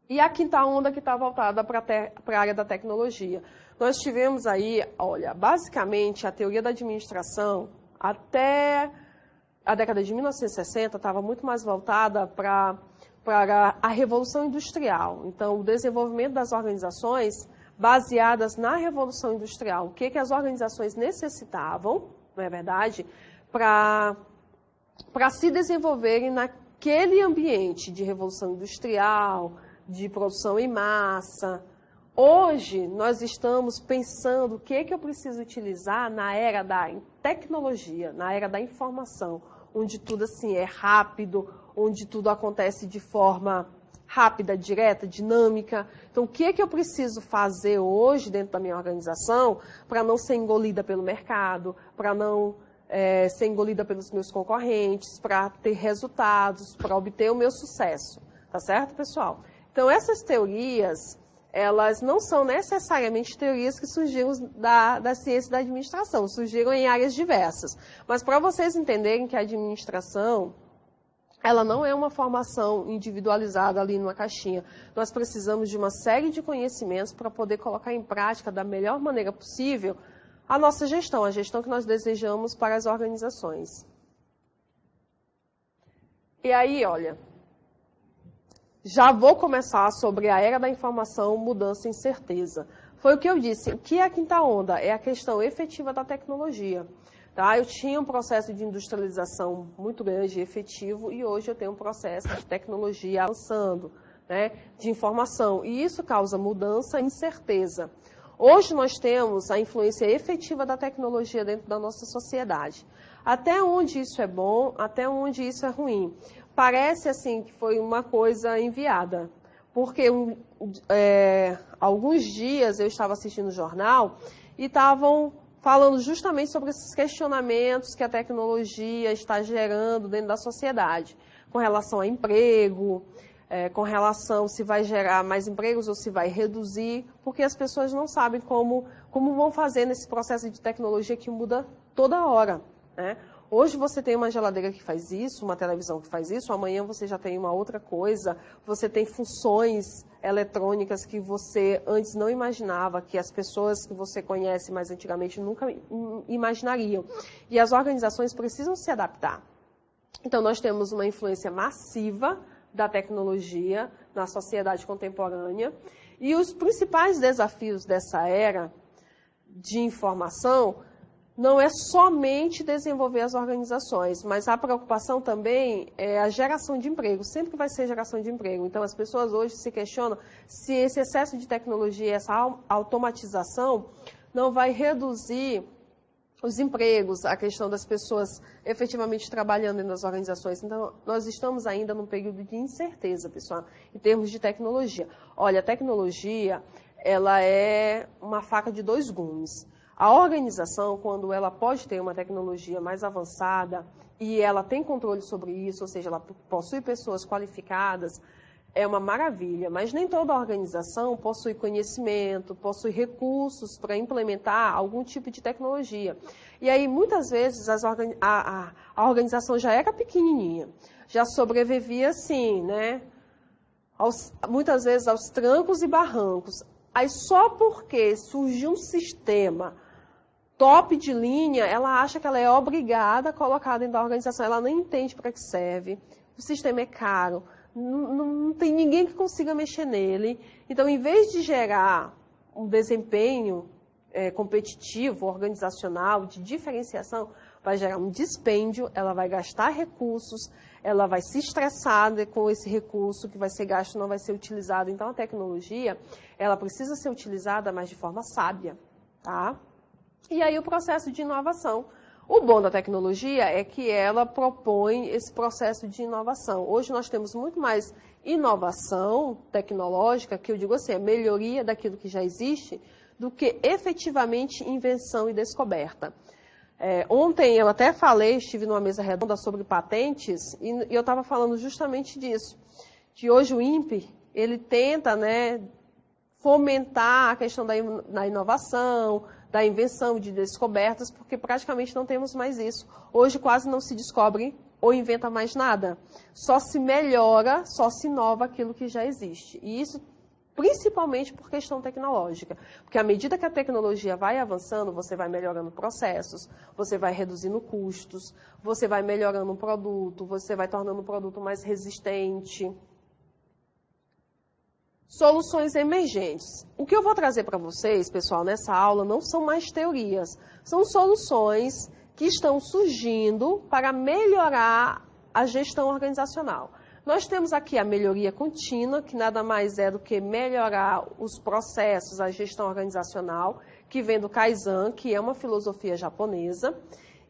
E a quinta onda que está voltada para a área da tecnologia. Nós tivemos aí, olha, basicamente a teoria da administração, até a década de 1960, estava muito mais voltada para a Revolução Industrial. Então, o desenvolvimento das organizações baseadas na Revolução Industrial. O que as organizações necessitavam, não é verdade, para se desenvolverem naquele ambiente de Revolução Industrial, de produção em massa. Hoje, nós estamos pensando o que eu preciso utilizar na era da tecnologia, na era da informação, onde tudo assim é rápido, onde tudo acontece de forma rápida, direta, dinâmica. Então, o que eu preciso fazer hoje dentro da minha organização para não ser engolida pelo mercado, para não ser engolida pelos meus concorrentes, para ter resultados, para obter o meu sucesso. Tá certo, pessoal? Então, essas teorias, elas não são necessariamente teorias que surgiram da ciência da administração, surgiram em áreas diversas. Mas para vocês entenderem que a administração, ela não é uma formação individualizada ali numa caixinha. Nós precisamos de uma série de conhecimentos para poder colocar em prática da melhor maneira possível a nossa gestão, a gestão que nós desejamos para as organizações. E aí, olha, já vou começar sobre a era da informação, mudança e incerteza. Foi o que eu disse, o que é a quinta onda? É a questão efetiva da tecnologia. Tá? Eu tinha um processo de industrialização muito grande e efetivo, e hoje eu tenho um processo de tecnologia avançando, né, de informação. E isso causa mudança e incerteza. Hoje nós temos a influência efetiva da tecnologia dentro da nossa sociedade. Até onde isso é bom, até onde isso é ruim. Parece assim que foi uma coisa enviada, porque alguns dias eu estava assistindo o jornal e estavam falando justamente sobre esses questionamentos que a tecnologia está gerando dentro da sociedade, com relação a emprego, com relação se vai gerar mais empregos ou se vai reduzir, porque as pessoas não sabem como vão fazer nesse processo de tecnologia que muda toda hora, né? Hoje você tem uma geladeira que faz isso, uma televisão que faz isso, amanhã você já tem uma outra coisa, você tem funções eletrônicas que você antes não imaginava, que as pessoas que você conhece mais antigamente nunca imaginariam. E as organizações precisam se adaptar. Então nós temos uma influência massiva da tecnologia na sociedade contemporânea e os principais desafios dessa era de informação não é somente desenvolver as organizações, mas a preocupação também é a geração de emprego, sempre vai ser geração de emprego. Então, as pessoas hoje se questionam se esse excesso de tecnologia, essa automatização, não vai reduzir os empregos, a questão das pessoas efetivamente trabalhando nas organizações. Então, nós estamos ainda num período de incerteza, pessoal, em termos de tecnologia. Olha, a tecnologia, ela é uma faca de dois gumes. A organização, quando ela pode ter uma tecnologia mais avançada e ela tem controle sobre isso, ou seja, ela possui pessoas qualificadas, é uma maravilha. Mas nem toda organização possui conhecimento, possui recursos para implementar algum tipo de tecnologia. E aí, muitas vezes, a organização já era pequenininha, já sobrevivia assim, né? Muitas vezes aos trancos e barrancos. Aí, só porque surgiu um sistema top de linha, ela acha que ela é obrigada a colocar dentro da organização. Ela nem entende para que serve. O sistema é caro. Não tem ninguém que consiga mexer nele. Então, em vez de gerar um desempenho competitivo, organizacional, de diferenciação, vai gerar um dispêndio, ela vai gastar recursos, ela vai se estressar com esse recurso que vai ser gasto, não vai ser utilizado. Então, a tecnologia, ela precisa ser utilizada, mas de forma sábia, tá? E aí o processo de inovação. O bom da tecnologia é que ela propõe esse processo de inovação. Hoje nós temos muito mais inovação tecnológica, que eu digo assim, a melhoria daquilo que já existe, do que efetivamente invenção e descoberta. Ontem eu até estive numa mesa redonda sobre patentes, e eu estava falando justamente disso, que hoje o INPE, ele tenta, né, fomentar a questão da inovação, da invenção, de descobertas, porque praticamente não temos mais isso. Hoje quase não se descobre ou inventa mais nada. Só se melhora, só se inova aquilo que já existe. E isso principalmente por questão tecnológica. Porque à medida que a tecnologia vai avançando, você vai melhorando processos, você vai reduzindo custos, você vai melhorando o produto, você vai tornando o produto mais resistente. Soluções emergentes. O que eu vou trazer para vocês, pessoal, nessa aula não são mais teorias, são soluções que estão surgindo para melhorar a gestão organizacional. Nós temos aqui a melhoria contínua, que nada mais é do que melhorar os processos, a gestão organizacional, que vem do Kaizen, que é uma filosofia japonesa.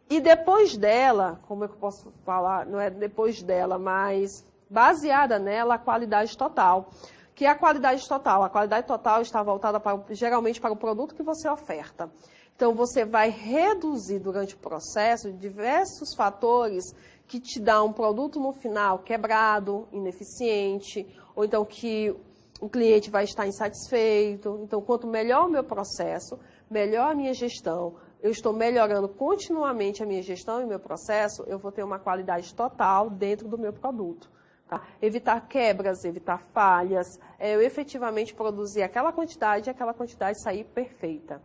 E depois dela, como eu posso falar, não é depois dela, mas baseada nela, a qualidade total. Que é a qualidade total. A qualidade total está voltada geralmente para o produto que você oferta. Então, você vai reduzir durante o processo diversos fatores que te dão um produto no final quebrado, ineficiente, ou então que o cliente vai estar insatisfeito. Então, quanto melhor o meu processo, melhor a minha gestão, eu estou melhorando continuamente a minha gestão e o meu processo, eu vou ter uma qualidade total dentro do meu produto. Tá? Evitar quebras, evitar falhas, eu efetivamente produzir aquela quantidade e aquela quantidade sair perfeita.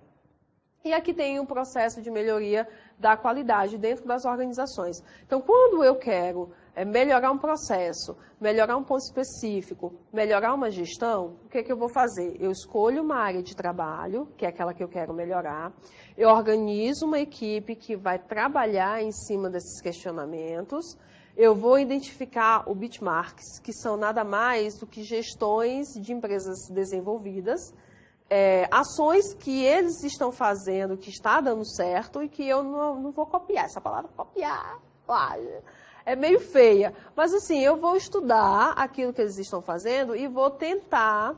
E aqui tem um processo de melhoria da qualidade dentro das organizações. Então, quando eu quero melhorar um processo, melhorar um ponto específico, melhorar uma gestão, o que é que eu vou fazer? Eu escolho uma área de trabalho, que é aquela que eu quero melhorar, eu organizo uma equipe que vai trabalhar em cima desses questionamentos, eu vou identificar o benchmarks, que são nada mais do que gestões de empresas desenvolvidas, ações que eles estão fazendo, que está dando certo e que eu não vou copiar. Essa palavra copiar é meio feia. Mas assim, eu vou estudar aquilo que eles estão fazendo e vou tentar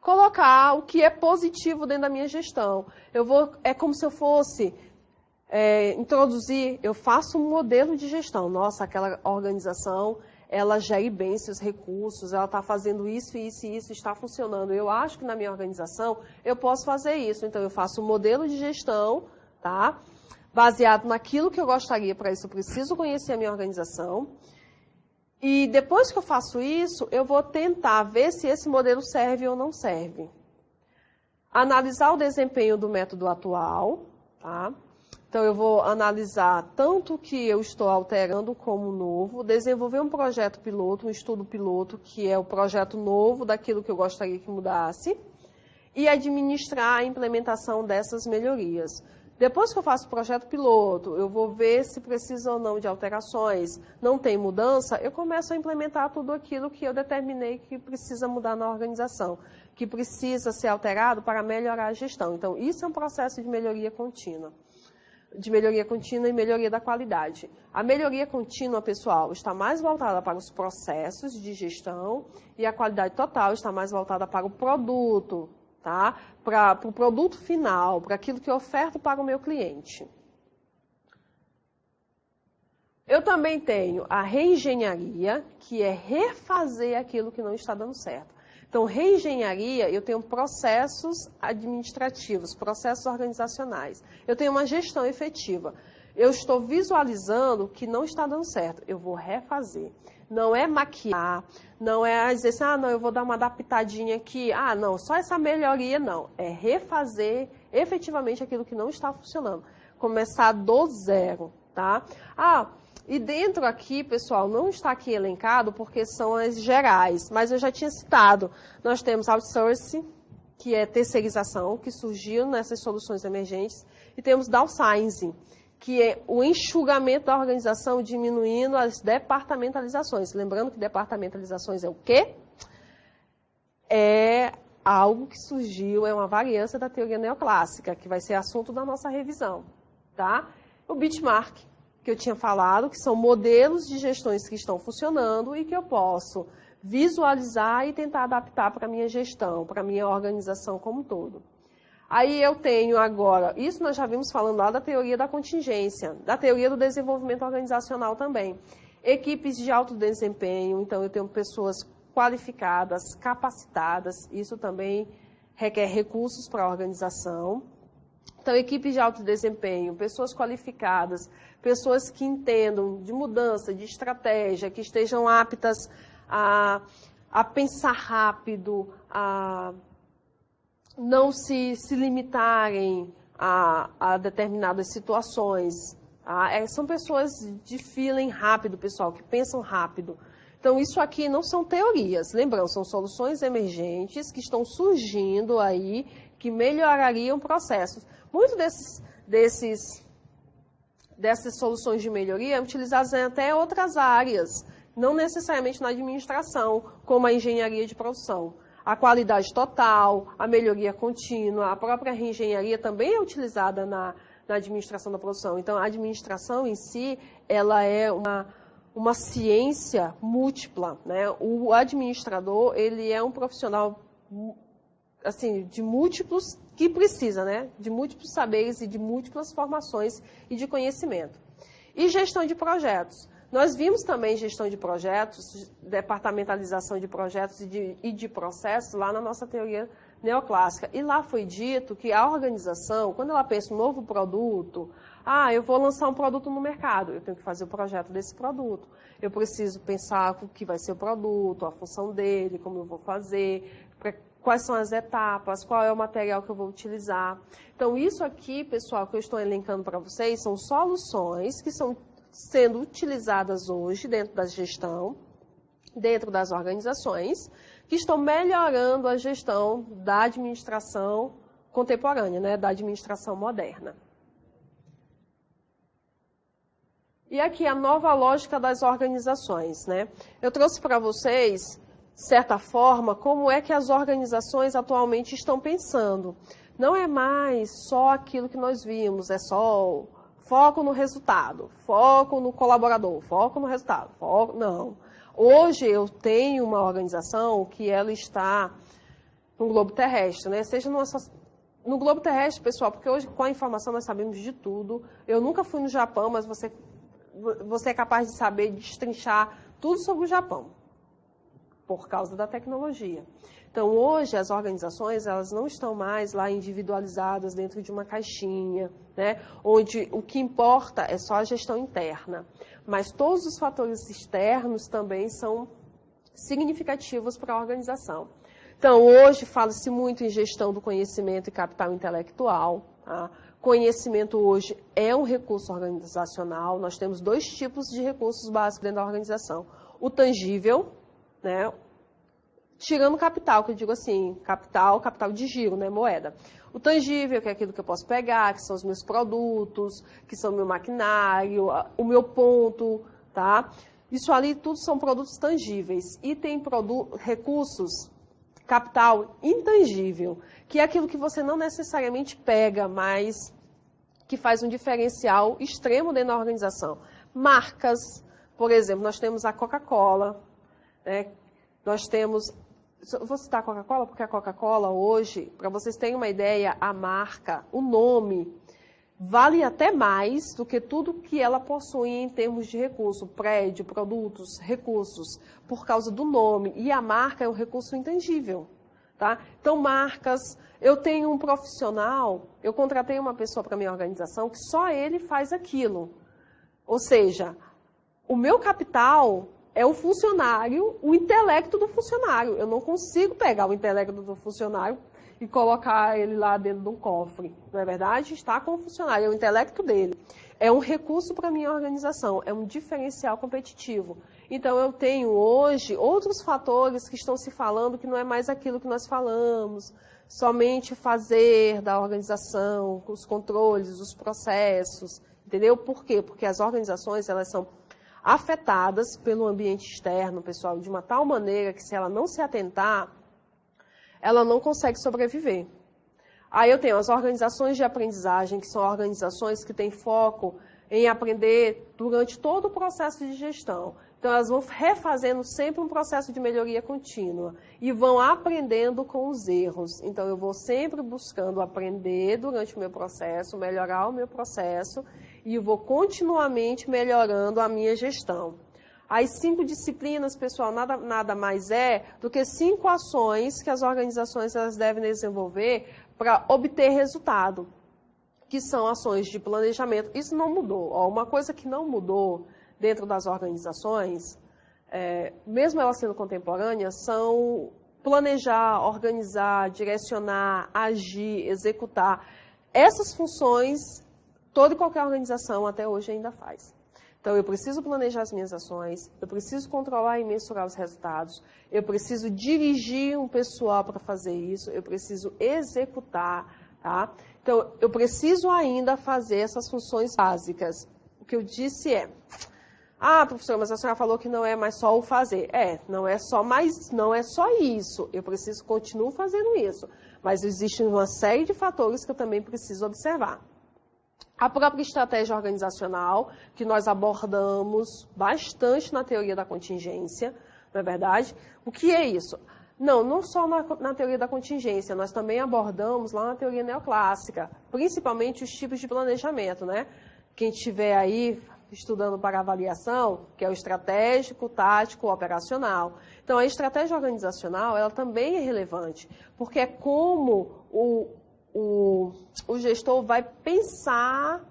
colocar o que é positivo dentro da minha gestão. É como se eu fosse introduzir, eu faço um modelo de gestão. Nossa, aquela organização, ela gere bem seus recursos, ela está fazendo isso, isso e isso, está funcionando. Eu acho que na minha organização eu posso fazer isso. Então, eu faço um modelo de gestão, tá? Baseado naquilo que eu gostaria. Para isso, eu preciso conhecer a minha organização. E depois que eu faço isso, eu vou tentar ver se esse modelo serve ou não serve. Analisar o desempenho do método atual, tá? Então, eu vou analisar tanto o que eu estou alterando como novo, desenvolver um projeto piloto, um estudo piloto, que é o projeto novo daquilo que eu gostaria que mudasse, e administrar a implementação dessas melhorias. Depois que eu faço o projeto piloto, eu vou ver se precisa ou não de alterações, não tem mudança, eu começo a implementar tudo aquilo que eu determinei que precisa mudar na organização, que precisa ser alterado para melhorar a gestão. Então, isso é um processo de melhoria contínua. De melhoria contínua e melhoria da qualidade. A melhoria contínua, pessoal, está mais voltada para os processos de gestão e a qualidade total está mais voltada para o produto, tá? Para o produto final, para aquilo que eu oferto para o meu cliente. Eu também tenho a reengenharia, que é refazer aquilo que não está dando certo. Então, reengenharia, eu tenho processos administrativos, processos organizacionais. Eu tenho uma gestão efetiva. Eu estou visualizando que não está dando certo. Eu vou refazer. Não é maquiar, não é dizer assim, não, eu vou dar uma adaptadinha aqui. Não, só essa melhoria, não. É refazer efetivamente aquilo que não está funcionando. Começar do zero, tá? E dentro aqui, pessoal, não está aqui elencado porque são as gerais, mas eu já tinha citado. Nós temos outsourcing, que é terceirização, que surgiu nessas soluções emergentes, e temos downsizing, que é o enxugamento da organização, diminuindo as departamentalizações. Lembrando que departamentalizações é o quê? É algo que surgiu, é uma variância da teoria neoclássica, que vai ser assunto da nossa revisão, tá? O benchmark, que eu tinha falado, que são modelos de gestões que estão funcionando e que eu posso visualizar e tentar adaptar para a minha gestão, para a minha organização como um todo. Aí eu tenho agora, isso nós já vimos falando lá da teoria da contingência, da teoria do desenvolvimento organizacional também. Equipes de alto desempenho, então eu tenho pessoas qualificadas, capacitadas, isso também requer recursos para a organização. Então, equipes de alto desempenho, pessoas qualificadas, pessoas que entendam de mudança, de estratégia, que estejam aptas a pensar rápido, a não se limitarem a determinadas situações. São pessoas de feeling rápido, pessoal, que pensam rápido. Então, isso aqui não são teorias, lembrando, são soluções emergentes que estão surgindo aí, que melhorariam processos. Muitas dessas soluções de melhoria utilizadas em até outras áreas, não necessariamente na administração, como a engenharia de produção. A qualidade total, a melhoria contínua, a própria reengenharia também é utilizada na administração da produção. Então, a administração em si, ela é uma ciência múltipla, né? O administrador, ele é um profissional assim, de múltiplos, que precisa, né? De múltiplos saberes e de múltiplas formações e de conhecimento. E gestão de projetos. Nós vimos também gestão de projetos, departamentalização de projetos e de processos lá na nossa teoria neoclássica. E lá foi dito que a organização, quando ela pensa um novo produto, eu vou lançar um produto no mercado, eu tenho que fazer o projeto desse produto. Eu preciso pensar o que vai ser o produto, a função dele, como eu vou fazer, quais são as etapas, qual é o material que eu vou utilizar. Então, isso aqui, pessoal, que eu estou elencando para vocês, são soluções que estão sendo utilizadas hoje dentro da gestão, dentro das organizações, que estão melhorando a gestão da administração contemporânea, né, da administração moderna. E aqui a nova lógica das organizações, né? Eu trouxe para vocês, de certa forma, como é que as organizações atualmente estão pensando. Não é mais só aquilo que nós vimos, é só foco no resultado, foco no colaborador, foco no resultado, foco... Não. Hoje eu tenho uma organização que ela está no globo terrestre, né? Seja no globo terrestre, pessoal, porque hoje com a informação nós sabemos de tudo. Eu nunca fui no Japão, mas você é capaz de saber destrinchar tudo sobre o Japão, por causa da tecnologia. Então, hoje, as organizações, elas não estão mais lá individualizadas dentro de uma caixinha, né, onde o que importa é só a gestão interna. Mas todos os fatores externos também são significativos para a organização. Então, hoje, fala-se muito em gestão do conhecimento e capital intelectual, tá? Conhecimento hoje é um recurso organizacional. Nós temos dois tipos de recursos básicos dentro da organização. O tangível, né? Tirando o capital, que eu digo assim, capital de giro, né? Moeda. O tangível, que é aquilo que eu posso pegar, que são os meus produtos, que são o meu maquinário, o meu ponto, tá? Isso ali tudo são produtos tangíveis. E tem recursos, capital intangível, que é aquilo que você não necessariamente pega, mas que faz um diferencial extremo dentro da organização. Marcas, por exemplo, nós temos a Coca-Cola, né? Nós temos... Eu vou citar a Coca-Cola, porque a Coca-Cola hoje, para vocês terem uma ideia, a marca, o nome, vale até mais do que tudo que ela possui em termos de recurso, prédio, produtos, recursos, por causa do nome. E a marca é um recurso intangível, tá? Então, marcas, eu tenho um profissional, eu contratei uma pessoa para a minha organização que só ele faz aquilo. Ou seja, o meu capital é o funcionário, o intelecto do funcionário. Eu não consigo pegar o intelecto do funcionário e colocar ele lá dentro de um cofre. Não é verdade? Está com o funcionário, é o intelecto dele. É um recurso para a minha organização, é um diferencial competitivo. Então, eu tenho hoje outros fatores que estão se falando que não é mais aquilo que nós falamos, somente o fazer da organização, os controles, os processos, entendeu? Por quê? Porque as organizações, elas são afetadas pelo ambiente externo, pessoal, de uma tal maneira que se ela não se atentar, ela não consegue sobreviver. Aí eu tenho as organizações de aprendizagem, que são organizações que têm foco em aprender durante todo o processo de gestão. Então, elas vão refazendo sempre um processo de melhoria contínua e vão aprendendo com os erros. Então, eu vou sempre buscando aprender durante o meu processo, melhorar o meu processo e vou continuamente melhorando a minha gestão. As 5 disciplinas, pessoal, nada mais é do que 5 ações que as organizações elas devem desenvolver para obter resultado, que são ações de planejamento. Isso não mudou. Uma coisa que não mudou dentro das organizações, mesmo elas sendo contemporâneas, são planejar, organizar, direcionar, agir, executar. Essas funções, toda e qualquer organização até hoje ainda faz. Então, eu preciso planejar as minhas ações, eu preciso controlar e mensurar os resultados, eu preciso dirigir um pessoal para fazer isso, eu preciso executar, tá? Então, eu preciso ainda fazer essas funções básicas. O que eu disse é, professora, mas a senhora falou que não é mais só o fazer. Não é só isso, eu preciso continuar fazendo isso, mas existe uma série de fatores que eu também preciso observar. A própria estratégia organizacional, que nós abordamos bastante na teoria da contingência, não é verdade? O que é isso? Não só na teoria da contingência, nós também abordamos lá na teoria neoclássica, principalmente os tipos de planejamento, né? Quem estiver aí estudando para avaliação, que é o estratégico, tático, operacional. Então, a estratégia organizacional, ela também é relevante, porque é como o gestor vai pensar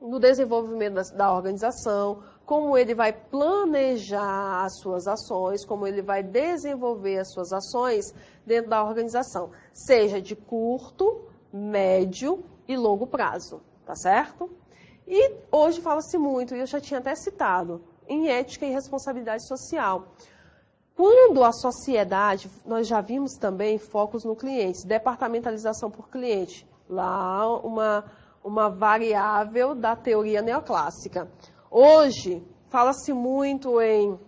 no desenvolvimento da organização, como ele vai planejar as suas ações, como ele vai desenvolver as suas ações dentro da organização, seja de curto, médio e longo prazo, tá certo? E hoje fala-se muito, e eu já tinha até citado, em ética e responsabilidade social. Quando a sociedade, nós já vimos também focos no cliente, departamentalização por cliente, lá uma variável da teoria neoclássica. Hoje, fala-se muito em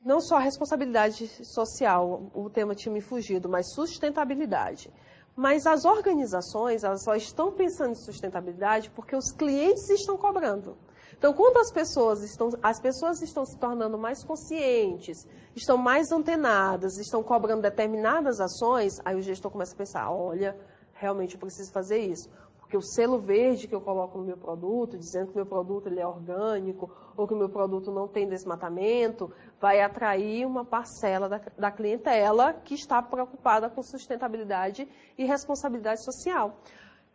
não só responsabilidade social, o tema tinha me fugido, mas sustentabilidade. Mas as organizações, elas só estão pensando em sustentabilidade porque os clientes estão cobrando. Então, quando as pessoas estão se tornando mais conscientes, estão mais antenadas, estão cobrando determinadas ações, aí o gestor começa a pensar, olha, realmente eu preciso fazer isso. Porque o selo verde que eu coloco no meu produto, dizendo que o meu produto ele é orgânico, ou que o meu produto não tem desmatamento, vai atrair uma parcela da clientela que está preocupada com sustentabilidade e responsabilidade social.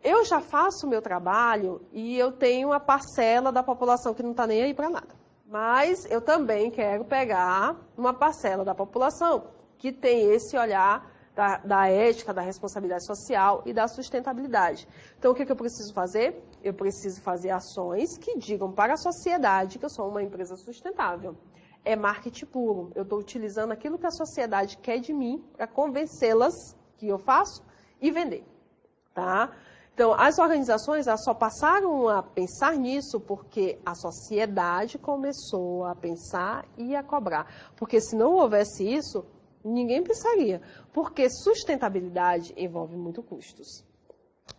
Eu já faço o meu trabalho e eu tenho uma parcela da população que não está nem aí para nada. Mas eu também quero pegar uma parcela da população que tem esse olhar da ética, da responsabilidade social e da sustentabilidade. Então, o que eu preciso fazer? Eu preciso fazer ações que digam para a sociedade que eu sou uma empresa sustentável. É marketing puro. Eu estou utilizando aquilo que a sociedade quer de mim para convencê-las que eu faço e vender. Tá? Então, as organizações elas só passaram a pensar nisso porque a sociedade começou a pensar e a cobrar. Porque se não houvesse isso, ninguém pensaria. Porque sustentabilidade envolve muito custos.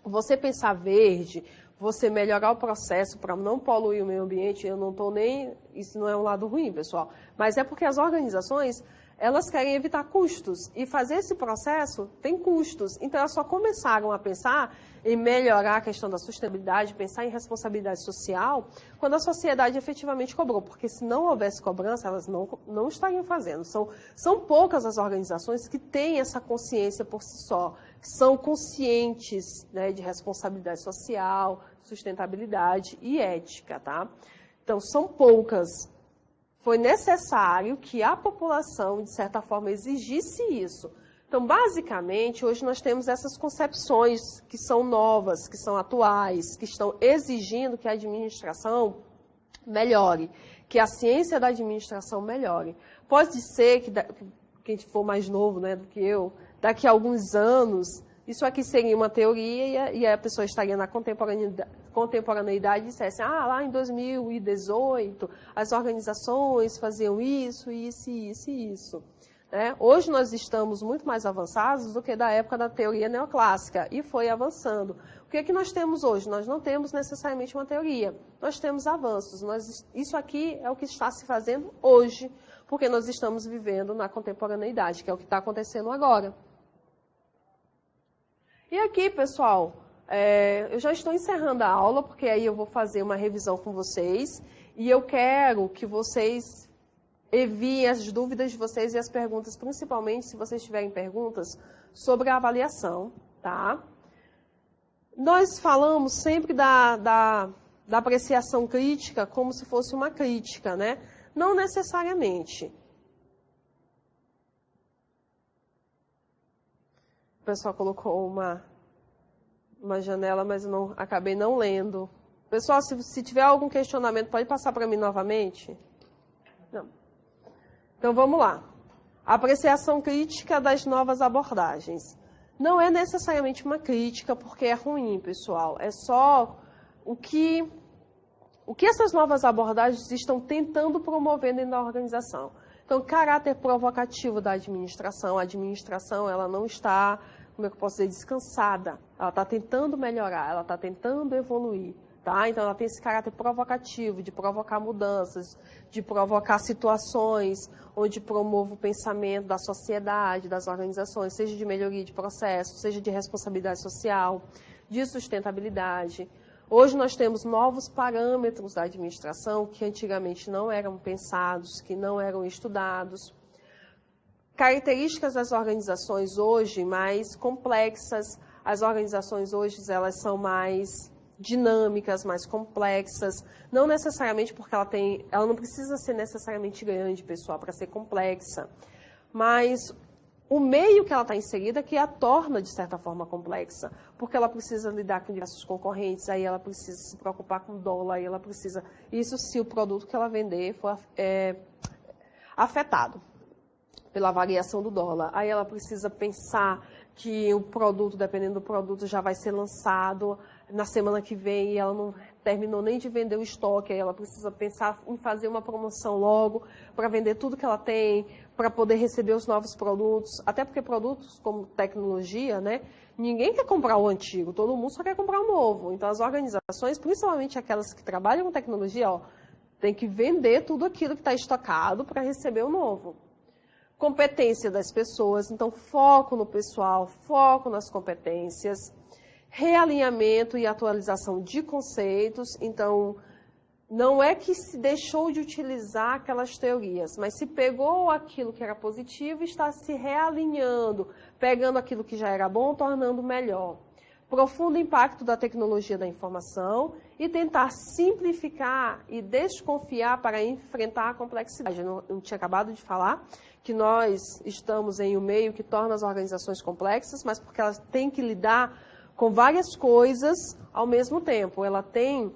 Você pensar verde, você melhorar o processo para não poluir o meio ambiente, eu não estou nem... Isso não é um lado ruim, pessoal. Mas é porque as organizações, elas querem evitar custos. E fazer esse processo tem custos. Então, elas só começaram a pensar em melhorar a questão da sustentabilidade, pensar em responsabilidade social, quando a sociedade efetivamente cobrou. Porque se não houvesse cobrança, elas não estariam fazendo. São poucas as organizações que têm essa consciência por si só, que são conscientes, né, de responsabilidade social, sustentabilidade e ética, tá? Então, são poucas. Foi necessário que a população, de certa forma, exigisse isso. Então, basicamente, hoje nós temos essas concepções que são novas, que são atuais, que estão exigindo que a administração melhore, que a ciência da administração melhore. Pode ser que quem for mais novo, né, do que eu, daqui a alguns anos, isso aqui seria uma teoria e a pessoa estaria na contemporaneidade e dissesse, lá em 2018 as organizações faziam isso, isso, isso e isso. Né? Hoje nós estamos muito mais avançados do que da época da teoria neoclássica e foi avançando. O que é que nós temos hoje? Nós não temos necessariamente uma teoria, nós temos avanços. Isso aqui é o que está se fazendo hoje, porque nós estamos vivendo na contemporaneidade, que é o que está acontecendo agora. E aqui, pessoal, eu já estou encerrando a aula, porque aí eu vou fazer uma revisão com vocês, e eu quero que vocês enviem as dúvidas de vocês e as perguntas, principalmente se vocês tiverem perguntas sobre a avaliação, tá? Nós falamos sempre da apreciação crítica como se fosse uma crítica, né? Não necessariamente. O pessoal colocou uma janela, mas eu acabei não lendo. Pessoal, se tiver algum questionamento, pode passar para mim novamente? Não. Então, vamos lá. Apreciação crítica das novas abordagens. Não é necessariamente uma crítica, porque é ruim, pessoal. É só o que essas novas abordagens estão tentando promover dentro da organização. Então, caráter provocativo da administração. A administração, ela não está, como é que eu posso dizer, descansada. Ela está tentando melhorar, ela está tentando evoluir. Tá? Então, ela tem esse caráter provocativo, de provocar mudanças, de provocar situações onde promove o pensamento da sociedade, das organizações, seja de melhoria de processo, seja de responsabilidade social, de sustentabilidade. Hoje nós temos novos parâmetros da administração que antigamente não eram pensados, que não eram estudados. Características das organizações hoje mais complexas, As organizações hoje, elas são mais dinâmicas, mais complexas, não necessariamente porque ela não precisa ser necessariamente grande, pessoal, para ser complexa, mas o meio que ela está inserida que a torna, de certa forma, complexa, porque ela precisa lidar com diversos concorrentes, aí ela precisa se preocupar com dólar, aí ela precisa... Isso se o produto que ela vender for afetado pela variação do dólar. Aí ela precisa pensar que o produto, dependendo do produto, já vai ser lançado na semana que vem e ela não terminou nem de vender o estoque, aí ela precisa pensar em fazer uma promoção logo para vender tudo que ela tem, para poder receber os novos produtos, até porque produtos como tecnologia, né, ninguém quer comprar o antigo, todo mundo só quer comprar o novo. Então as organizações, principalmente aquelas que trabalham com tecnologia, tem que vender tudo aquilo que está estocado para receber o novo. Competência das pessoas, então foco no pessoal, foco nas competências, realinhamento e atualização de conceitos, então não é que se deixou de utilizar aquelas teorias, mas se pegou aquilo que era positivo e está se realinhando, pegando aquilo que já era bom, tornando melhor. Profundo impacto da tecnologia da informação e tentar simplificar e desconfiar para enfrentar a complexidade. Eu não tinha acabado de falar que nós estamos em um meio que torna as organizações complexas, mas porque elas têm que lidar com várias coisas ao mesmo tempo. Ela tem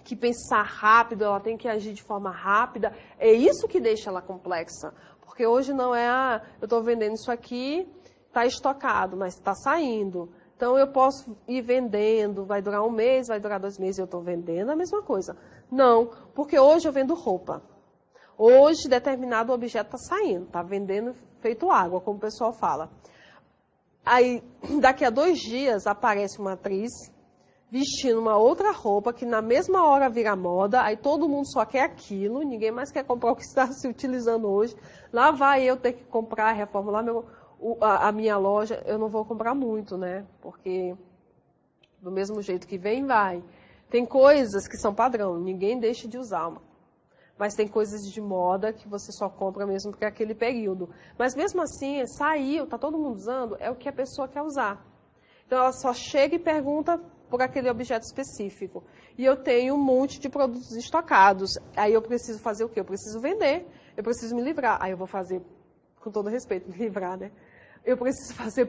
que pensar rápido, ela tem que agir de forma rápida. É isso que deixa ela complexa. Porque hoje não é, eu estou vendendo isso aqui, está estocado, mas está saindo. Então eu posso ir vendendo, vai durar 1 mês, vai durar 2 meses, eu estou vendendo a mesma coisa. Não, porque hoje eu vendo roupa. Hoje determinado objeto está saindo, está vendendo feito água, como o pessoal fala. Aí, daqui a 2 dias, aparece uma atriz vestindo uma outra roupa que na mesma hora vira moda, aí todo mundo só quer aquilo, ninguém mais quer comprar o que está se utilizando hoje. Lá vai eu ter que comprar, reformular a minha loja, eu não vou comprar muito, né? Porque do mesmo jeito que vem, vai. Tem coisas que são padrão, ninguém deixa de usar. Mas tem coisas de moda que você só compra mesmo para aquele período. Mas mesmo assim, saiu, está todo mundo usando, é o que a pessoa quer usar. Então ela só chega e pergunta por aquele objeto específico. E eu tenho um monte de produtos estocados. Aí eu preciso fazer o quê? Eu preciso vender, eu preciso me livrar. Aí eu vou fazer, com todo respeito, me livrar, né? Eu preciso fazer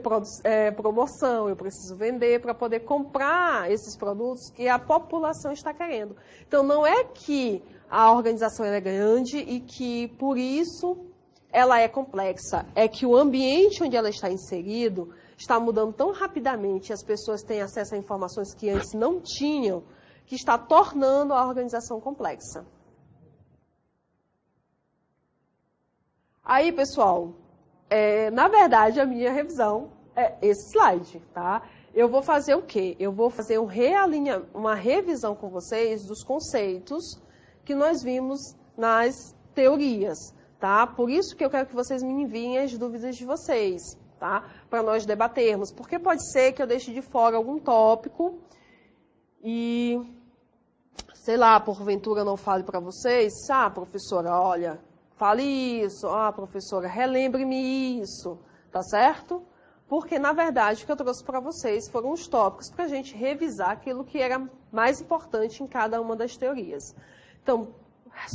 promoção, eu preciso vender para poder comprar esses produtos que a população está querendo. Então não é que a organização é grande e que, por isso, ela é complexa. É que o ambiente onde ela está inserido está mudando tão rapidamente, as pessoas têm acesso a informações que antes não tinham, que está tornando a organização complexa. Aí, pessoal, na verdade, a minha revisão é esse slide, tá? Eu vou fazer o quê? Eu vou fazer uma revisão com vocês dos conceitos que nós vimos nas teorias, tá? Por isso que eu quero que vocês me enviem as dúvidas de vocês, tá? Para nós debatermos, porque pode ser que eu deixe de fora algum tópico e, sei lá, porventura não fale para vocês, professora, olha, fale isso, professora, relembre-me isso, tá certo? Porque, na verdade, o que eu trouxe para vocês foram os tópicos para a gente revisar aquilo que era mais importante em cada uma das teorias. Então,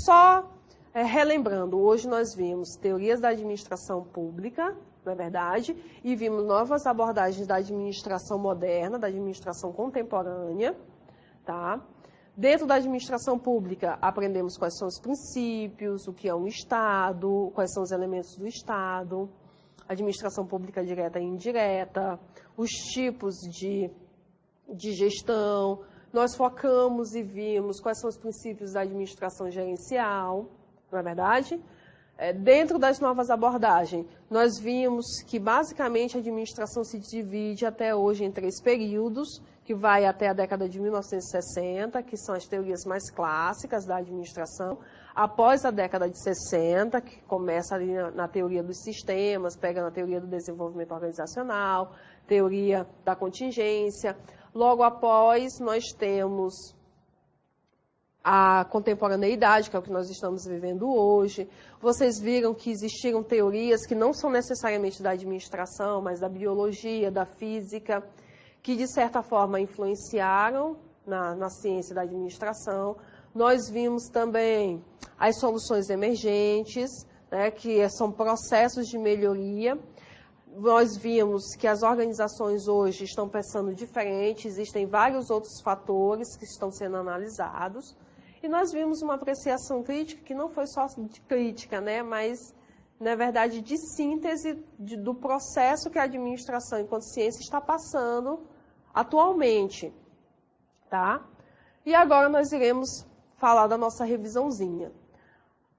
só relembrando, hoje nós vimos teorias da administração pública, não é verdade? E vimos novas abordagens da administração moderna, da administração contemporânea, tá? Dentro da administração pública, aprendemos quais são os princípios, o que é um Estado, quais são os elementos do Estado, administração pública direta e indireta, os tipos de gestão. Nós focamos e vimos quais são os princípios da administração gerencial, não é verdade? Dentro das novas abordagens, nós vimos que basicamente a administração se divide até hoje em 3 períodos, que vai até a década de 1960, que são as teorias mais clássicas da administração. Após a década de 60, que começa ali na teoria dos sistemas, pega na teoria do desenvolvimento organizacional, teoria da contingência. Logo após, nós temos a contemporaneidade, que é o que nós estamos vivendo hoje. Vocês viram que existiram teorias que não são necessariamente da administração, mas da biologia, da física, que de certa forma influenciaram na ciência da administração. Nós vimos também as soluções emergentes, né, que são processos de melhoria. Nós vimos que as organizações hoje estão pensando diferente, existem vários outros fatores que estão sendo analisados. E nós vimos uma apreciação crítica, que não foi só de crítica, né, mas, na verdade, de síntese do processo que a administração enquanto ciência está passando atualmente. Tá? E agora nós iremos falar da nossa revisãozinha.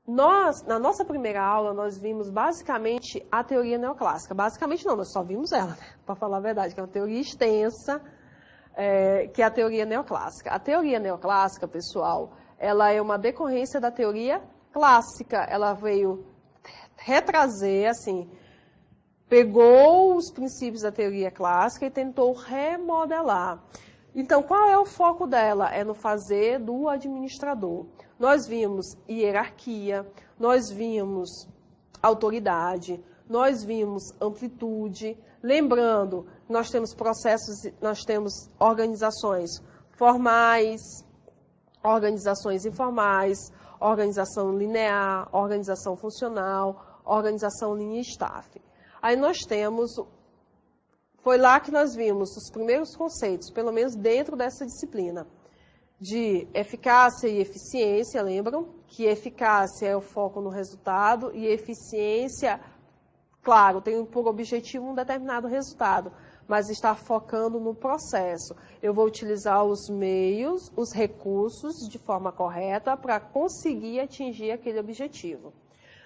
Na nossa primeira aula, nós vimos basicamente a teoria neoclássica. Basicamente não, nós só vimos ela, né? Para falar a verdade, que é uma teoria extensa, que é a teoria neoclássica. A teoria neoclássica, pessoal, ela é uma decorrência da teoria clássica. Ela veio retrazer, assim, pegou os princípios da teoria clássica e tentou remodelar. Então, qual é o foco dela? É no fazer do administrador. Nós vimos hierarquia, nós vimos autoridade, nós vimos amplitude. Lembrando, nós temos processos, nós temos organizações formais, organizações informais, organização linear, organização funcional, organização linha staff. Aí nós temos... Foi lá que nós vimos os primeiros conceitos, pelo menos dentro dessa disciplina, de eficácia e eficiência, lembram? Que eficácia é o foco no resultado e eficiência, claro, tem por objetivo um determinado resultado, mas está focando no processo. Eu vou utilizar os meios, os recursos de forma correta para conseguir atingir aquele objetivo.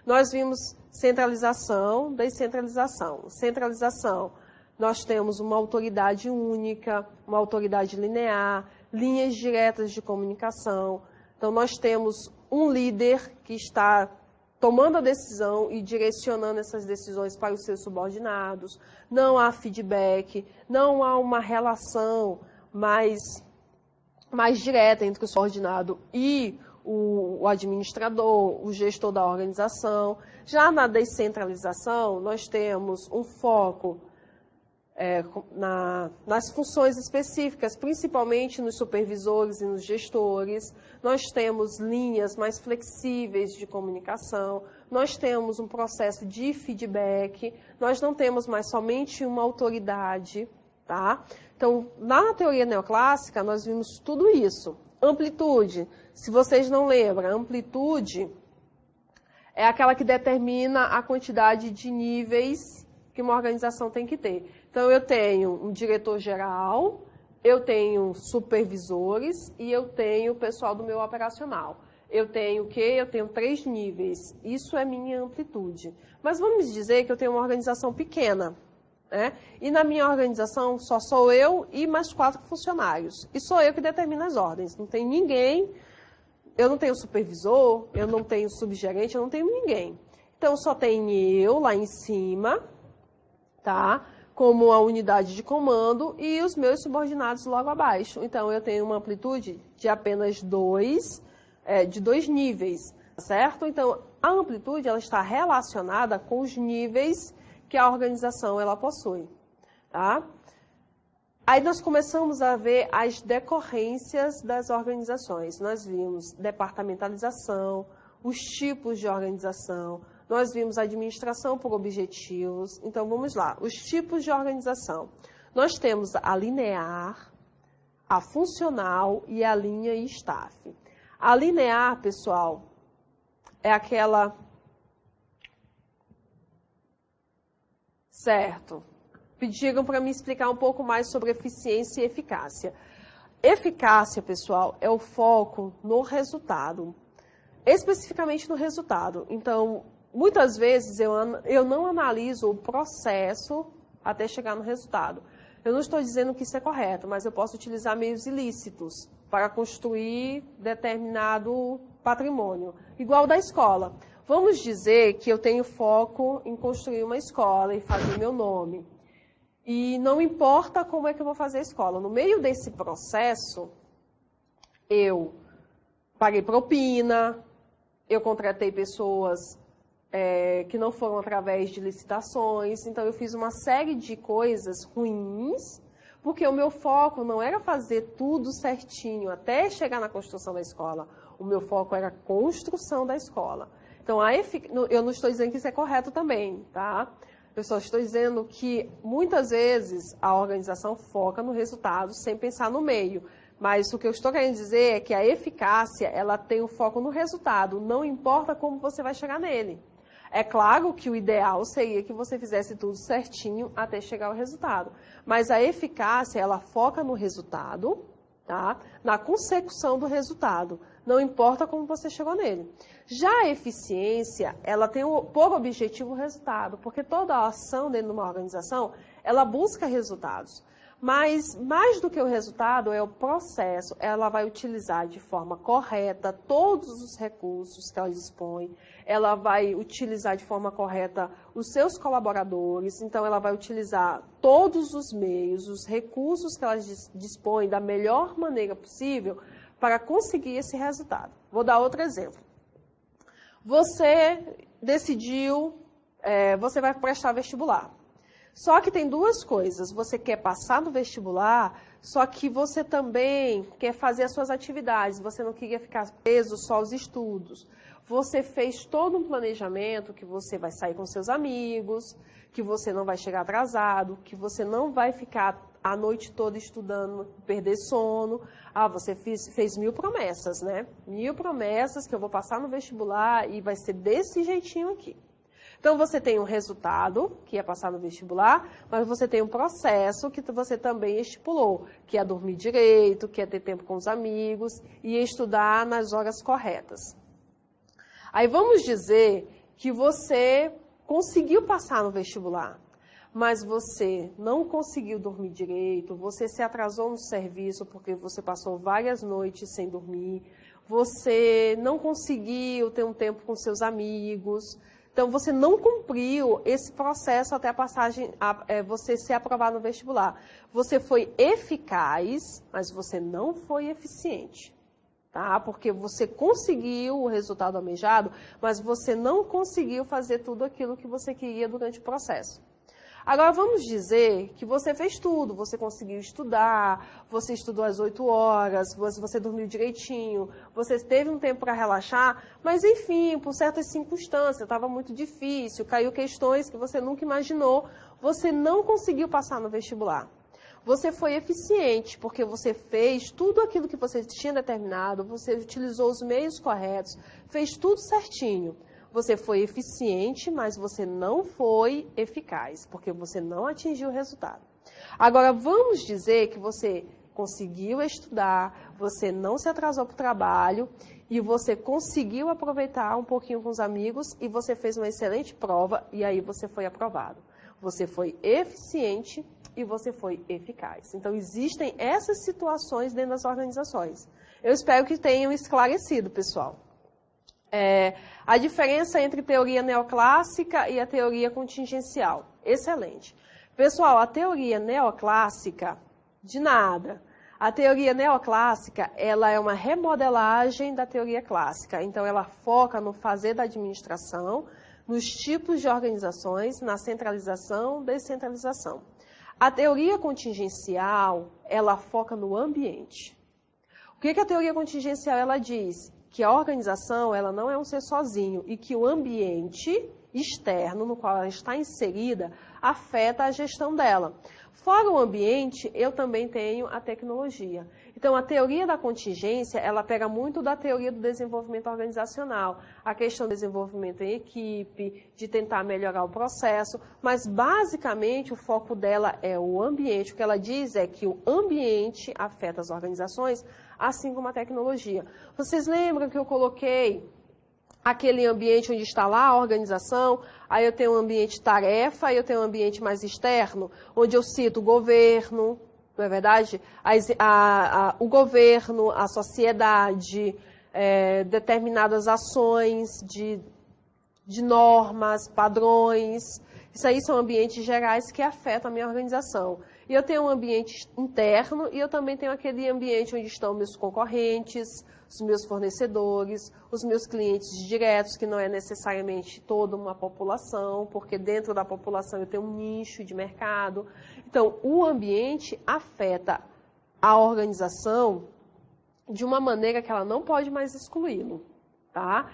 Nós vimos centralização, descentralização. Centralização. Nós temos uma autoridade única, uma autoridade linear, linhas diretas de comunicação. Então, nós temos um líder que está tomando a decisão e direcionando essas decisões para os seus subordinados. Não há feedback, não há uma relação mais direta entre o subordinado e o administrador, o gestor da organização. Já na descentralização, nós temos um foco nas funções específicas, principalmente nos supervisores e nos gestores. Nós temos linhas mais flexíveis de comunicação, nós temos um processo de feedback, nós não temos mais somente uma autoridade, tá? Então, na teoria neoclássica, nós vimos tudo isso. Amplitude, se vocês não lembram, amplitude é aquela que determina a quantidade de níveis que uma organização tem que ter. Então, eu tenho um diretor-geral, eu tenho supervisores e eu tenho o pessoal do meu operacional. Eu tenho o quê? Eu tenho 3 níveis. Isso é minha amplitude. Mas vamos dizer que eu tenho uma organização pequena, né? E na minha organização só sou eu e mais 4 funcionários. E sou eu que determino as ordens. Não tem ninguém, eu não tenho supervisor, eu não tenho subgerente, eu não tenho ninguém. Então, só tem eu lá em cima, tá? Como a unidade de comando e os meus subordinados logo abaixo. Então, eu tenho uma amplitude de apenas 2 níveis, certo? Então, a amplitude ela está relacionada com os níveis que a organização ela possui, tá? Aí nós começamos a ver as decorrências das organizações. Nós vimos departamentalização, os tipos de organização, nós vimos administração por objetivos. Então, vamos lá. Os tipos de organização. Nós temos a linear, a funcional e a linha e staff. A linear, pessoal, é aquela... Certo. Pediram para me explicar um pouco mais sobre eficiência e eficácia. Eficácia, pessoal, é o foco no resultado. Especificamente no resultado. Então, muitas vezes eu não analiso o processo até chegar no resultado. Eu não estou dizendo que isso é correto, mas eu posso utilizar meios ilícitos para construir determinado patrimônio. Igual da escola. Vamos dizer que eu tenho foco em construir uma escola e fazer meu nome. E não importa como é que eu vou fazer a escola. No meio desse processo, eu paguei propina, eu contratei pessoas que não foram através de licitações. Então, eu fiz uma série de coisas ruins Porque o meu foco não era fazer tudo certinho até chegar na construção da escola. O meu foco era a construção da escola. Então, eu não estou dizendo que isso é correto também, tá? Eu só estou dizendo que, muitas vezes, a organização foca no resultado sem pensar no meio. Mas o que eu estou querendo dizer é que a eficácia, ela tem o foco no resultado, não importa como você vai chegar nele. É claro que o ideal seria que você fizesse tudo certinho até chegar ao resultado. Mas a eficácia, ela foca no resultado, tá? Na consecução do resultado. Não importa como você chegou nele. Já a eficiência, ela tem por objetivo o resultado, porque toda ação dentro de uma organização, ela busca resultados. Mas, mais do que o resultado, é o processo. Ela vai utilizar de forma correta todos os recursos que ela dispõe. Ela vai utilizar de forma correta os seus colaboradores. Então, ela vai utilizar todos os meios, os recursos que ela dispõe da melhor maneira possível para conseguir esse resultado. Vou dar outro exemplo. Você decidiu, você vai prestar vestibular. Só que tem duas coisas. Você quer passar no vestibular, só que você também quer fazer as suas atividades. Você não queria ficar preso só aos estudos. Você fez todo um planejamento que você vai sair com seus amigos, que você não vai chegar atrasado, que você não vai ficar a noite toda estudando, perder sono. Ah, você fez 1000 promessas, né? 1000 promessas que eu vou passar no vestibular e vai ser desse jeitinho aqui. Então, você tem um resultado, que é passar no vestibular, mas você tem um processo que você também estipulou, que é dormir direito, que é ter tempo com os amigos e estudar nas horas corretas. Aí, vamos dizer que você conseguiu passar no vestibular, mas você não conseguiu dormir direito, você se atrasou no serviço porque você passou várias noites sem dormir, você não conseguiu ter um tempo com seus amigos. Então, você não cumpriu esse processo até a passagem, você ser aprovado no vestibular. Você foi eficaz, mas você não foi eficiente, tá? Porque você conseguiu o resultado almejado, mas você não conseguiu fazer tudo aquilo que você queria durante o processo. Agora, vamos dizer que você fez tudo, você conseguiu estudar, você estudou às 8 horas, você dormiu direitinho, você teve um tempo para relaxar, mas, enfim, por certas circunstâncias, estava muito difícil, caiu questões que você nunca imaginou, você não conseguiu passar no vestibular. Você foi eficiente, porque você fez tudo aquilo que você tinha determinado, você utilizou os meios corretos, fez tudo certinho. Você foi eficiente, mas você não foi eficaz, porque você não atingiu o resultado. Agora, vamos dizer que você conseguiu estudar, você não se atrasou para o trabalho e você conseguiu aproveitar um pouquinho com os amigos e você fez uma excelente prova e aí você foi aprovado. Você foi eficiente e você foi eficaz. Então, existem essas situações dentro das organizações. Eu espero que tenham esclarecido, pessoal. A diferença entre teoria neoclássica e a teoria contingencial. Excelente. Pessoal, a teoria neoclássica, de nada. A teoria neoclássica, ela é uma remodelagem da teoria clássica. Então, ela foca no fazer da administração, nos tipos de organizações, na centralização, descentralização. A teoria contingencial, ela foca no ambiente. O que a teoria contingencial ela diz? Que a organização ela não é um ser sozinho e que o ambiente externo no qual ela está inserida afeta a gestão dela. Fora o ambiente, eu também tenho a tecnologia. Então, a teoria da contingência, ela pega muito da teoria do desenvolvimento organizacional, a questão do desenvolvimento em equipe, de tentar melhorar o processo, mas basicamente o foco dela é o ambiente. O que ela diz é que o ambiente afeta as organizações, assim como a tecnologia. Vocês lembram que eu coloquei aquele ambiente onde está lá a organização, aí eu tenho um ambiente tarefa, aí eu tenho um ambiente mais externo, onde eu cito o governo, não é verdade? O governo, a sociedade, determinadas ações de normas, padrões. Isso aí são ambientes gerais que afetam a minha organização. E eu tenho um ambiente interno e eu também tenho aquele ambiente onde estão meus concorrentes, os meus fornecedores, os meus clientes diretos, que não é necessariamente toda uma população, porque dentro da população eu tenho um nicho de mercado. Então, o ambiente afeta a organização de uma maneira que ela não pode mais excluí-lo, tá?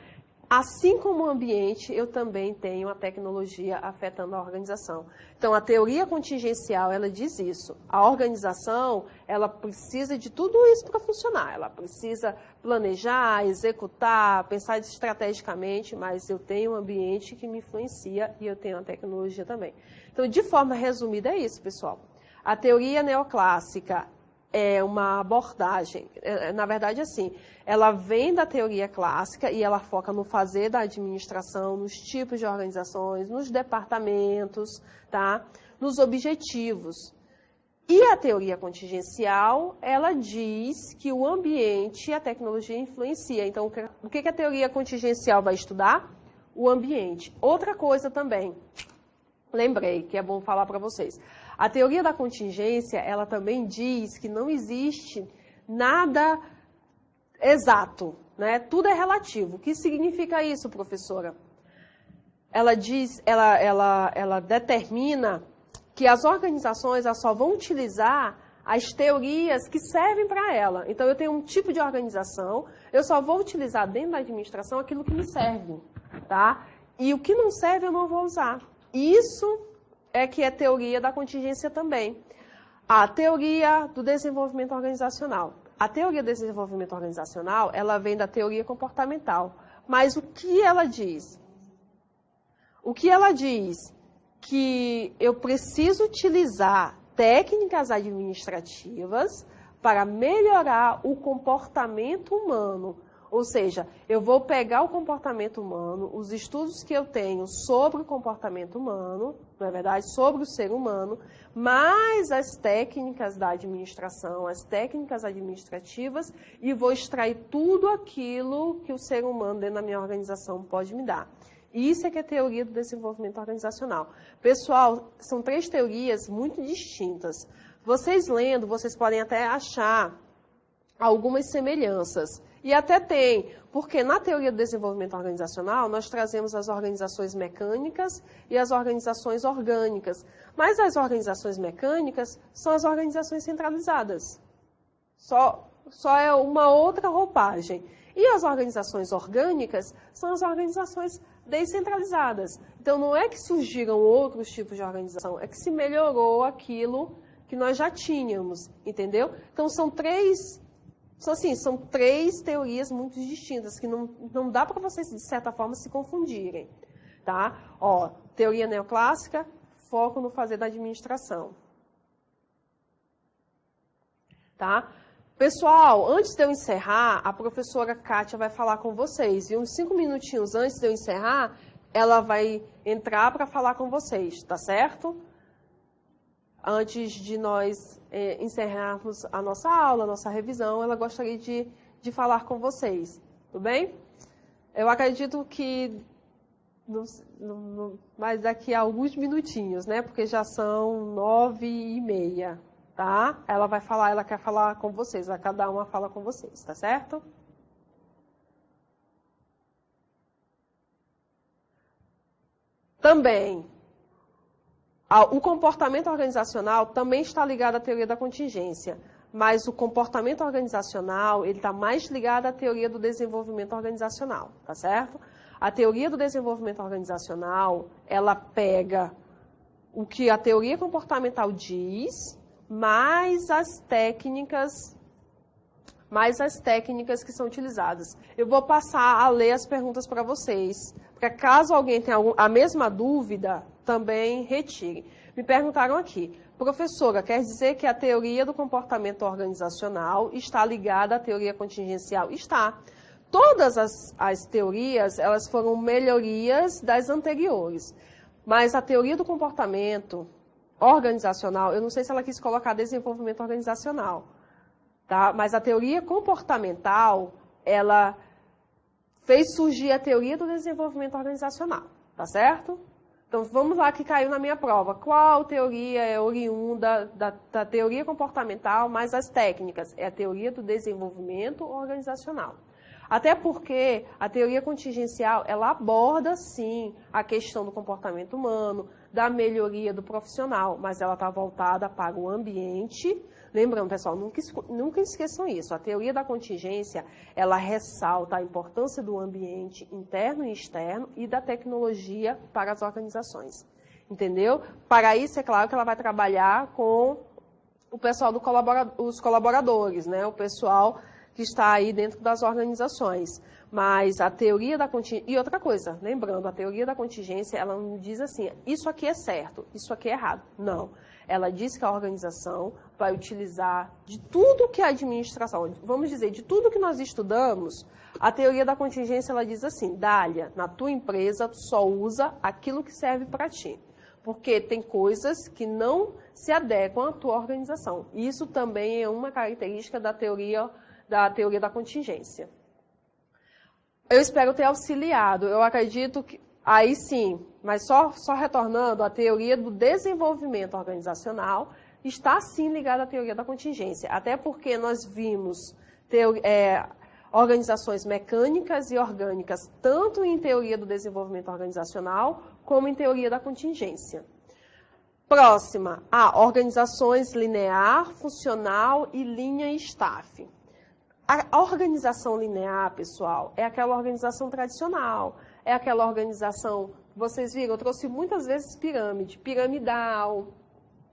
Assim como o ambiente, eu também tenho a tecnologia afetando a organização. Então, a teoria contingencial, ela diz isso. A organização, ela precisa de tudo isso para funcionar. Ela precisa planejar, executar, pensar estrategicamente, mas eu tenho um ambiente que me influencia e eu tenho a tecnologia também. Então, de forma resumida, é isso, pessoal. A teoria neoclássica é uma abordagem, na verdade, assim, ela vem da teoria clássica e ela foca no fazer da administração, nos tipos de organizações, nos departamentos, tá? Nos objetivos. E a teoria contingencial, ela diz que o ambiente e a tecnologia influencia. Então, o que a teoria contingencial vai estudar? O ambiente. Outra coisa também, lembrei, que é bom falar para vocês. A teoria da contingência, ela também diz que não existe nada exato, né? Tudo é relativo. O que significa isso, professora? Ela diz, ela determina que as organizações elas só vão utilizar as teorias que servem para ela. Então, eu tenho um tipo de organização, eu só vou utilizar dentro da administração aquilo que me serve, tá? E o que não serve, eu não vou usar. Isso é que é teoria da contingência também. A teoria do desenvolvimento organizacional. A teoria do desenvolvimento organizacional, ela vem da teoria comportamental. Mas o que ela diz? O que ela diz? Que eu preciso utilizar técnicas administrativas para melhorar o comportamento humano. Ou seja, eu vou pegar o comportamento humano, os estudos que eu tenho sobre o comportamento humano, não é verdade, sobre o ser humano, mais as técnicas da administração, as técnicas administrativas, e vou extrair tudo aquilo que o ser humano dentro da minha organização pode me dar. Isso é que é a teoria do desenvolvimento organizacional. Pessoal, são 3 teorias muito distintas. Vocês lendo, vocês podem até achar algumas semelhanças. E até tem, porque na teoria do desenvolvimento organizacional, nós trazemos as organizações mecânicas e as organizações orgânicas. Mas as organizações mecânicas são as organizações centralizadas. Só é uma outra roupagem. E as organizações orgânicas são as organizações descentralizadas. Então, não é que surgiram outros tipos de organização, é que se melhorou aquilo que nós já tínhamos, entendeu? Então, são 3 teorias muito distintas, que não dá para vocês, de certa forma, se confundirem. Tá? Ó, teoria neoclássica, foco no fazer da administração. Tá? Pessoal, antes de eu encerrar, a professora Kátia vai falar com vocês. E uns 5 minutinhos antes de eu encerrar, ela vai entrar para falar com vocês, tá certo? Antes de nós encerrarmos a nossa aula, a nossa revisão, ela gostaria de falar com vocês, tudo bem? Eu acredito que mas daqui a alguns minutinhos, né? Porque já são 9h30, tá? Ela quer falar com vocês, cada uma fala com vocês, tá certo? Também, o comportamento organizacional também está ligado à teoria da contingência, mas o comportamento organizacional, ele está mais ligado à teoria do desenvolvimento organizacional, tá certo? A teoria do desenvolvimento organizacional, ela pega o que a teoria comportamental diz, mais as técnicas que são utilizadas. Eu vou passar a ler as perguntas para vocês, para caso alguém tenha a mesma dúvida, também retire. Me perguntaram aqui, professora, quer dizer que a teoria do comportamento organizacional está ligada à teoria contingencial? Está. Todas as teorias, elas foram melhorias das anteriores, mas a teoria do comportamento organizacional, eu não sei se ela quis colocar desenvolvimento organizacional, tá? Mas a teoria comportamental, ela fez surgir a teoria do desenvolvimento organizacional, tá certo? Então, vamos lá que caiu na minha prova. Qual teoria é oriunda da teoria comportamental, mais as técnicas? É a teoria do desenvolvimento organizacional. Até porque a teoria contingencial, ela aborda, sim, a questão do comportamento humano, da melhoria do profissional, mas ela está voltada para o ambiente. Lembrando, pessoal, nunca esqueçam isso. A teoria da contingência, ela ressalta a importância do ambiente interno e externo e da tecnologia para as organizações. Entendeu? Para isso, é claro que ela vai trabalhar com o pessoal os colaboradores, né? O pessoal que está aí dentro das organizações. Mas a teoria da contingência... E outra coisa, lembrando, a teoria da contingência, ela não diz assim, isso aqui é certo, isso aqui é errado. Não. Ela diz que a organização vai utilizar de tudo que a administração... Vamos dizer, de tudo que nós estudamos, a teoria da contingência, ela diz assim, Dália, na tua empresa, só usa aquilo que serve para ti. Porque tem coisas que não se adequam à tua organização. Isso também é uma característica da teoria da contingência. Eu espero ter auxiliado. Eu acredito que, aí sim, mas só retornando, a teoria do desenvolvimento organizacional está sim ligada à teoria da contingência. Até porque nós vimos organizações mecânicas e orgânicas, tanto em teoria do desenvolvimento organizacional, como em teoria da contingência. Próxima, organizações linear, funcional e linha staff. A organização linear, pessoal, é aquela organização tradicional, é aquela organização, vocês viram, eu trouxe muitas vezes piramidal,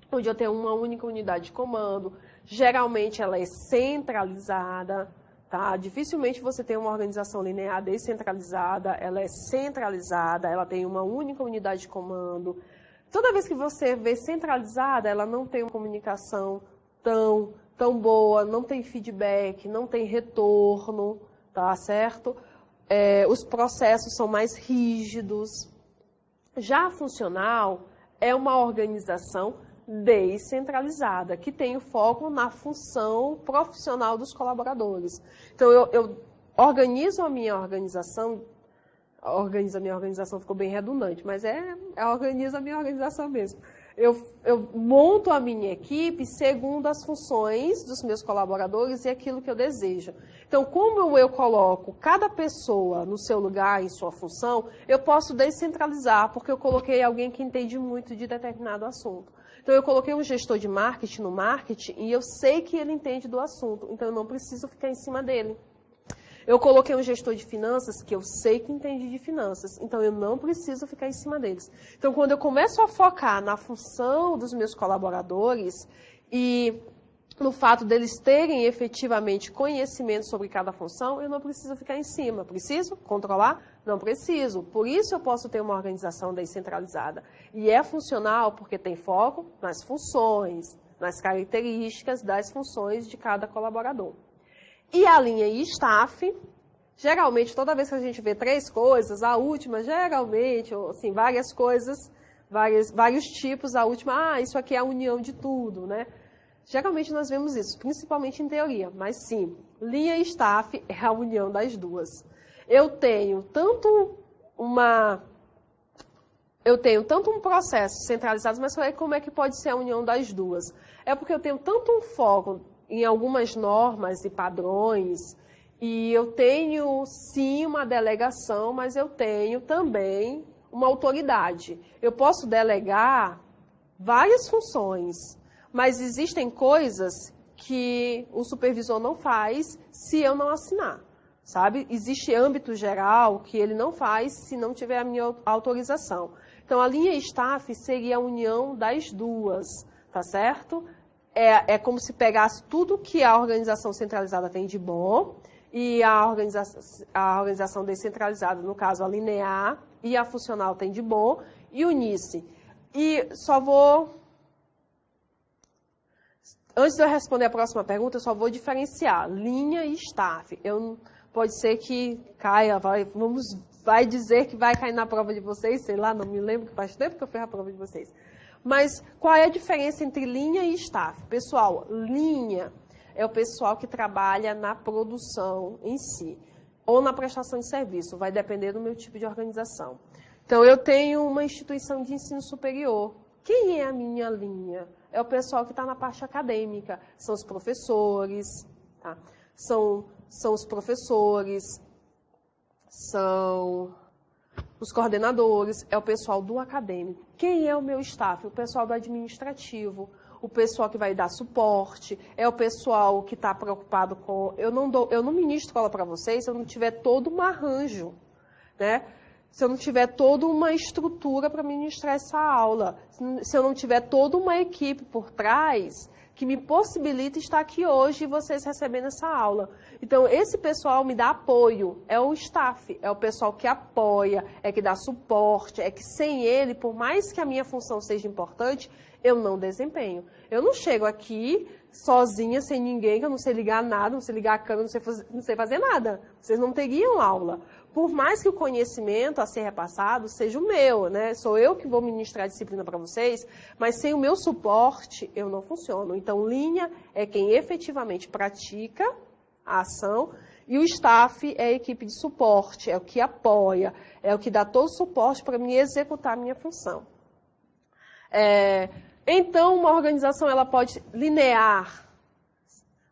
onde eu tenho uma única unidade de comando, geralmente ela é centralizada, tá? Dificilmente você tem uma organização linear descentralizada, ela é centralizada, ela tem uma única unidade de comando. Toda vez que você vê centralizada, ela não tem uma comunicação tão boa, não tem feedback, não tem retorno, tá certo? Os processos são mais rígidos. Já a funcional é uma organização descentralizada, que tem o foco na função profissional dos colaboradores. Então, eu organizo a minha organização, ficou bem redundante, mas organizo a minha organização mesmo. Eu monto a minha equipe segundo as funções dos meus colaboradores e aquilo que eu desejo. Então, como eu coloco cada pessoa no seu lugar, em sua função, eu posso descentralizar, porque eu coloquei alguém que entende muito de determinado assunto. Então, eu coloquei um gestor de marketing no marketing e eu sei que ele entende do assunto, então eu não preciso ficar em cima dele. Eu coloquei um gestor de finanças que eu sei que entende de finanças, então eu não preciso ficar em cima deles. Então, quando eu começo a focar na função dos meus colaboradores e no fato deles terem efetivamente conhecimento sobre cada função, eu não preciso ficar em cima. Preciso controlar? Não preciso. Por isso eu posso ter uma organização descentralizada. E é funcional porque tem foco nas funções, nas características das funções de cada colaborador. E a linha staff, geralmente, toda vez que a gente vê 3 coisas, a última, geralmente, assim, várias coisas, vários tipos, a última, isso aqui é a união de tudo, né? Geralmente nós vemos isso, principalmente em teoria, mas sim, linha staff é a união das duas. Eu tenho tanto um processo centralizado, mas como é que pode ser a união das duas? É porque eu tenho tanto um foco em algumas normas e padrões, e eu tenho, sim, uma delegação, mas eu tenho também uma autoridade. Eu posso delegar várias funções, mas existem coisas que o supervisor não faz se eu não assinar, sabe? Existe âmbito geral que ele não faz se não tiver a minha autorização. Então, a linha staff seria a união das duas, tá certo? É como se pegasse tudo que a organização centralizada tem de bom e a organização descentralizada, no caso a linear e a funcional tem de bom, e unisse. E só vou... Antes de eu responder a próxima pergunta, eu só vou diferenciar linha e staff. Pode ser que caia, vai dizer que vai cair na prova de vocês, sei lá, não me lembro, que faz tempo que eu fiz a prova de vocês. Mas qual é a diferença entre linha e staff? Pessoal, linha é o pessoal que trabalha na produção em si, ou na prestação de serviço, vai depender do meu tipo de organização. Então, eu tenho uma instituição de ensino superior. Quem é a minha linha? É o pessoal que está na parte acadêmica, são os professores, tá? São os professores, são os coordenadores, é o pessoal do acadêmico. Quem é o meu staff? O pessoal do administrativo, o pessoal que vai dar suporte, é o pessoal que está preocupado com... Eu não ministro aula para vocês se eu não tiver todo um arranjo, né? Se eu não tiver toda uma estrutura para ministrar essa aula, se eu não tiver toda uma equipe por trás que me possibilita estar aqui hoje e vocês recebendo essa aula. Então, esse pessoal me dá apoio, é o staff, é o pessoal que apoia, é que dá suporte, é que sem ele, por mais que a minha função seja importante, eu não desempenho. Eu não chego aqui sozinha, sem ninguém, que eu não sei ligar nada, não sei ligar a câmera, não sei fazer nada. Vocês não teriam aula. Por mais que o conhecimento a ser repassado seja o meu, né? Sou eu que vou ministrar a disciplina para vocês, mas sem o meu suporte, eu não funciono. Então, linha é quem efetivamente pratica a ação e o staff é a equipe de suporte, é o que apoia, é o que dá todo o suporte para me executar a minha função. Então, uma organização ela pode linear.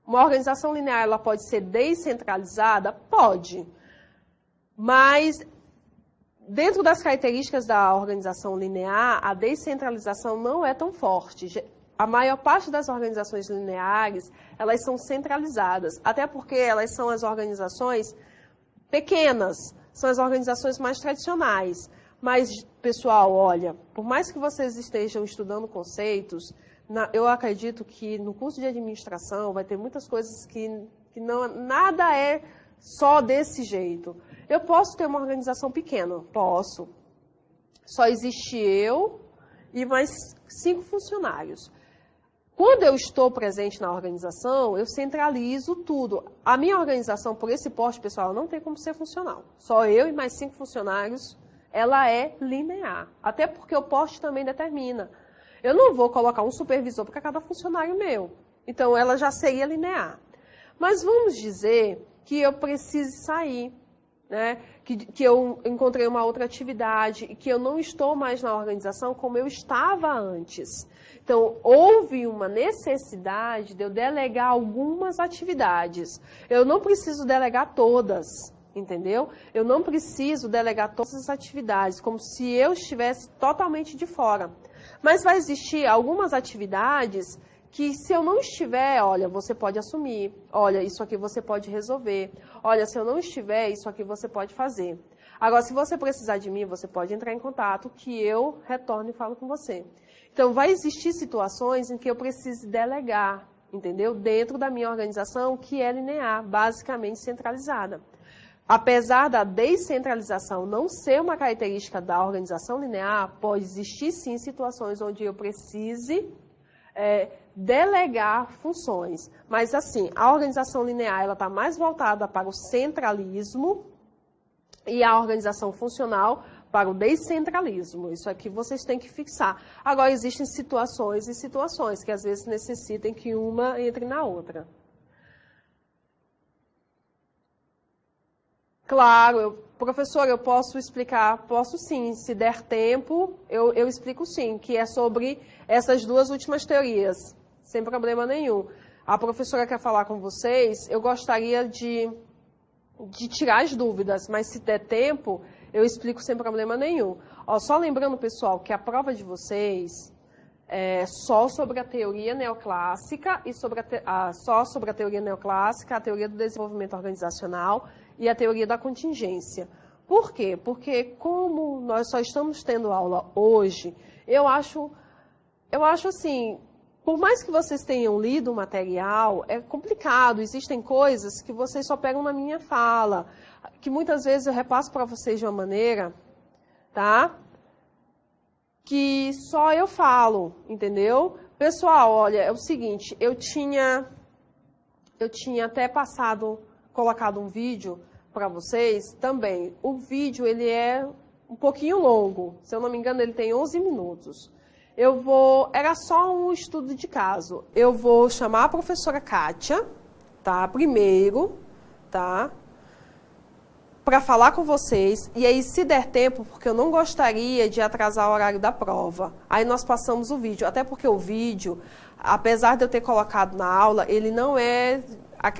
Uma organização linear ela pode ser descentralizada? Pode. Mas, dentro das características da organização linear, a descentralização não é tão forte. A maior parte das organizações lineares, elas são centralizadas, até porque elas são as organizações pequenas, são as organizações mais tradicionais. Mas, pessoal, olha, por mais que vocês estejam estudando conceitos, eu acredito que no curso de administração vai ter muitas coisas que nada é só desse jeito. Eu posso ter uma organização pequena? Posso. Só existe eu e mais 5 funcionários. Quando eu estou presente na organização, eu centralizo tudo. A minha organização, por esse porte, pessoal, não tem como ser funcional. Só eu e mais 5 funcionários, ela é linear. Até porque o porte também determina. Eu não vou colocar um supervisor para cada funcionário meu. Então, ela já seria linear. Mas vamos dizer que eu precise sair, né? Que eu encontrei uma outra atividade e que eu não estou mais na organização como eu estava antes. Então, houve uma necessidade de eu delegar algumas atividades. Eu não preciso delegar todas, entendeu? Eu não preciso delegar todas as atividades, como se eu estivesse totalmente de fora. Mas vai existir algumas atividades que se eu não estiver, olha, você pode assumir, olha, isso aqui você pode resolver, olha, se eu não estiver, isso aqui você pode fazer. Agora, se você precisar de mim, você pode entrar em contato, que eu retorno e falo com você. Então, vai existir situações em que eu precise delegar, entendeu? Dentro da minha organização, que é linear, basicamente centralizada. Apesar da descentralização não ser uma característica da organização linear, pode existir sim situações onde eu precise delegar funções. Mas assim, a organização linear ela está mais voltada para o centralismo e a organização funcional para o descentralismo. Isso aqui vocês têm que fixar. Agora, existem situações e situações que às vezes necessitem que uma entre na outra. Claro, professor, eu posso explicar, posso sim, se der tempo, eu explico sim, que é sobre essas 2 últimas teorias, sem problema nenhum. A professora quer falar com vocês, eu gostaria de tirar as dúvidas, mas se der tempo, eu explico sem problema nenhum. Ó, só lembrando, pessoal, que a prova de vocês é só sobre a teoria neoclássica e só sobre a teoria neoclássica, a teoria do desenvolvimento organizacional e a teoria da contingência. Por quê? Porque como nós só estamos tendo aula hoje, eu acho assim, por mais que vocês tenham lido o material, é complicado, existem coisas que vocês só pegam na minha fala, que muitas vezes eu repasso para vocês de uma maneira, tá? Que só eu falo, entendeu? Pessoal, olha, é o seguinte, eu tinha até colocado um vídeo para vocês também. O vídeo, ele é um pouquinho longo, se eu não me engano, ele tem 11 minutos. Era só um estudo de caso. Eu vou chamar a professora Kátia, tá? Primeiro, tá? Para falar com vocês, e aí se der tempo, porque eu não gostaria de atrasar o horário da prova, aí nós passamos o vídeo, até porque o vídeo, apesar de eu ter colocado na aula, ele não é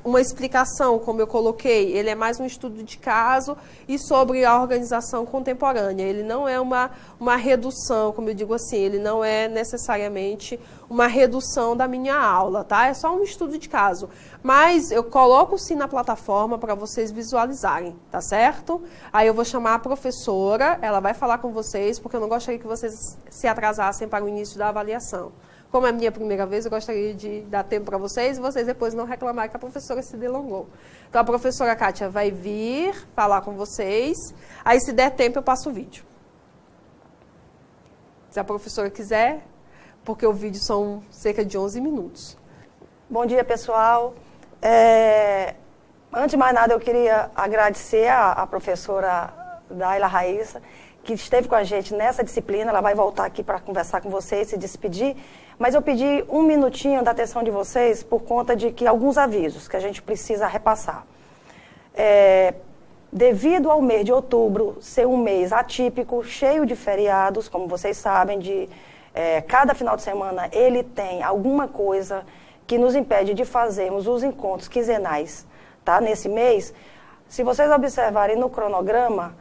uma explicação, como eu coloquei, ele é mais um estudo de caso e sobre a organização contemporânea. Ele não é uma redução, como eu digo assim, ele não é necessariamente uma redução da minha aula, tá? É só um estudo de caso. Mas eu coloco sim na plataforma para vocês visualizarem, tá certo? Aí eu vou chamar a professora, ela vai falar com vocês, porque eu não gostaria que vocês se atrasassem para o início da avaliação. Como é a minha primeira vez, eu gostaria de dar tempo para vocês e vocês depois não reclamarem que a professora se delongou. Então, a professora Kátia vai vir falar com vocês. Aí, se der tempo, eu passo o vídeo. Se a professora quiser, porque o vídeo são cerca de 11 minutos. Bom dia, pessoal. Antes de mais nada, eu queria agradecer a professora Daila Raíssa, que esteve com a gente nessa disciplina. Ela vai voltar aqui para conversar com vocês, se despedir. Mas eu pedi um minutinho da atenção de vocês por conta de que alguns avisos que a gente precisa repassar. Devido ao mês de outubro ser um mês atípico, cheio de feriados, como vocês sabem, cada final de semana ele tem alguma coisa que nos impede de fazermos os encontros quinzenais, tá? Nesse mês, se vocês observarem no cronograma,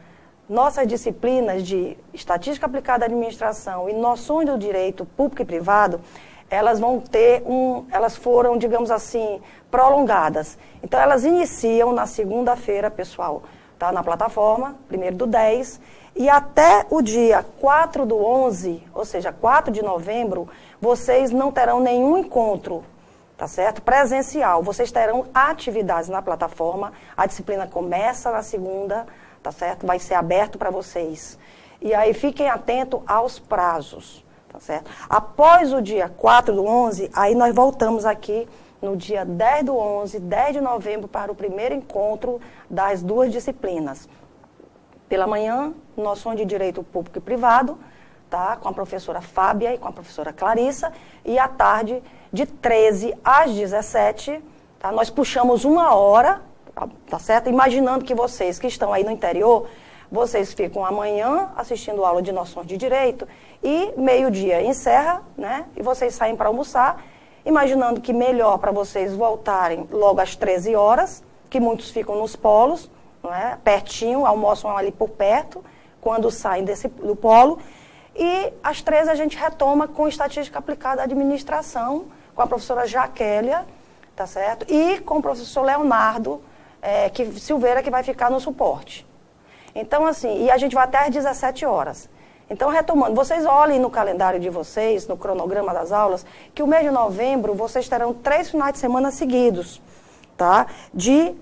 nossas disciplinas de Estatística Aplicada à Administração e Noções do Direito Público e Privado, elas foram, digamos assim, prolongadas. Então, elas iniciam na segunda-feira, pessoal, tá? Na plataforma, 1º/10, e até o dia 4/11, ou seja, 4 de novembro, vocês não terão nenhum encontro, tá certo? Presencial. Vocês terão atividades na plataforma, a disciplina começa na segunda, tá certo? Vai ser aberto para vocês. E aí fiquem atentos aos prazos, tá certo? Após o dia 4/11, aí nós voltamos aqui no dia 10/11, 10 de novembro, para o primeiro encontro das duas disciplinas. Pela manhã, Noções de Direito Público e Privado, tá? Com a professora Fábia e com a professora Clarissa, e à tarde, de 13 às 17, tá? Nós puxamos 1 hora, tá certo? Imaginando que vocês que estão aí no interior, vocês ficam amanhã assistindo aula de noções de direito e meio-dia encerra, né? E vocês saem para almoçar, imaginando que melhor para vocês voltarem logo às 13 horas, que muitos ficam nos polos, não é? Pertinho, almoçam ali por perto, quando saem do polo. E às 13 a gente retoma com Estatística Aplicada à Administração, com a professora Jaquélia, tá certo? E com o professor Leonardo Silveira, que vai ficar no suporte. Então, assim, e a gente vai até às 17 horas. Então, retomando, vocês olhem no calendário de vocês, no cronograma das aulas, que o mês de novembro vocês terão 3 finais de semana seguidos, tá? De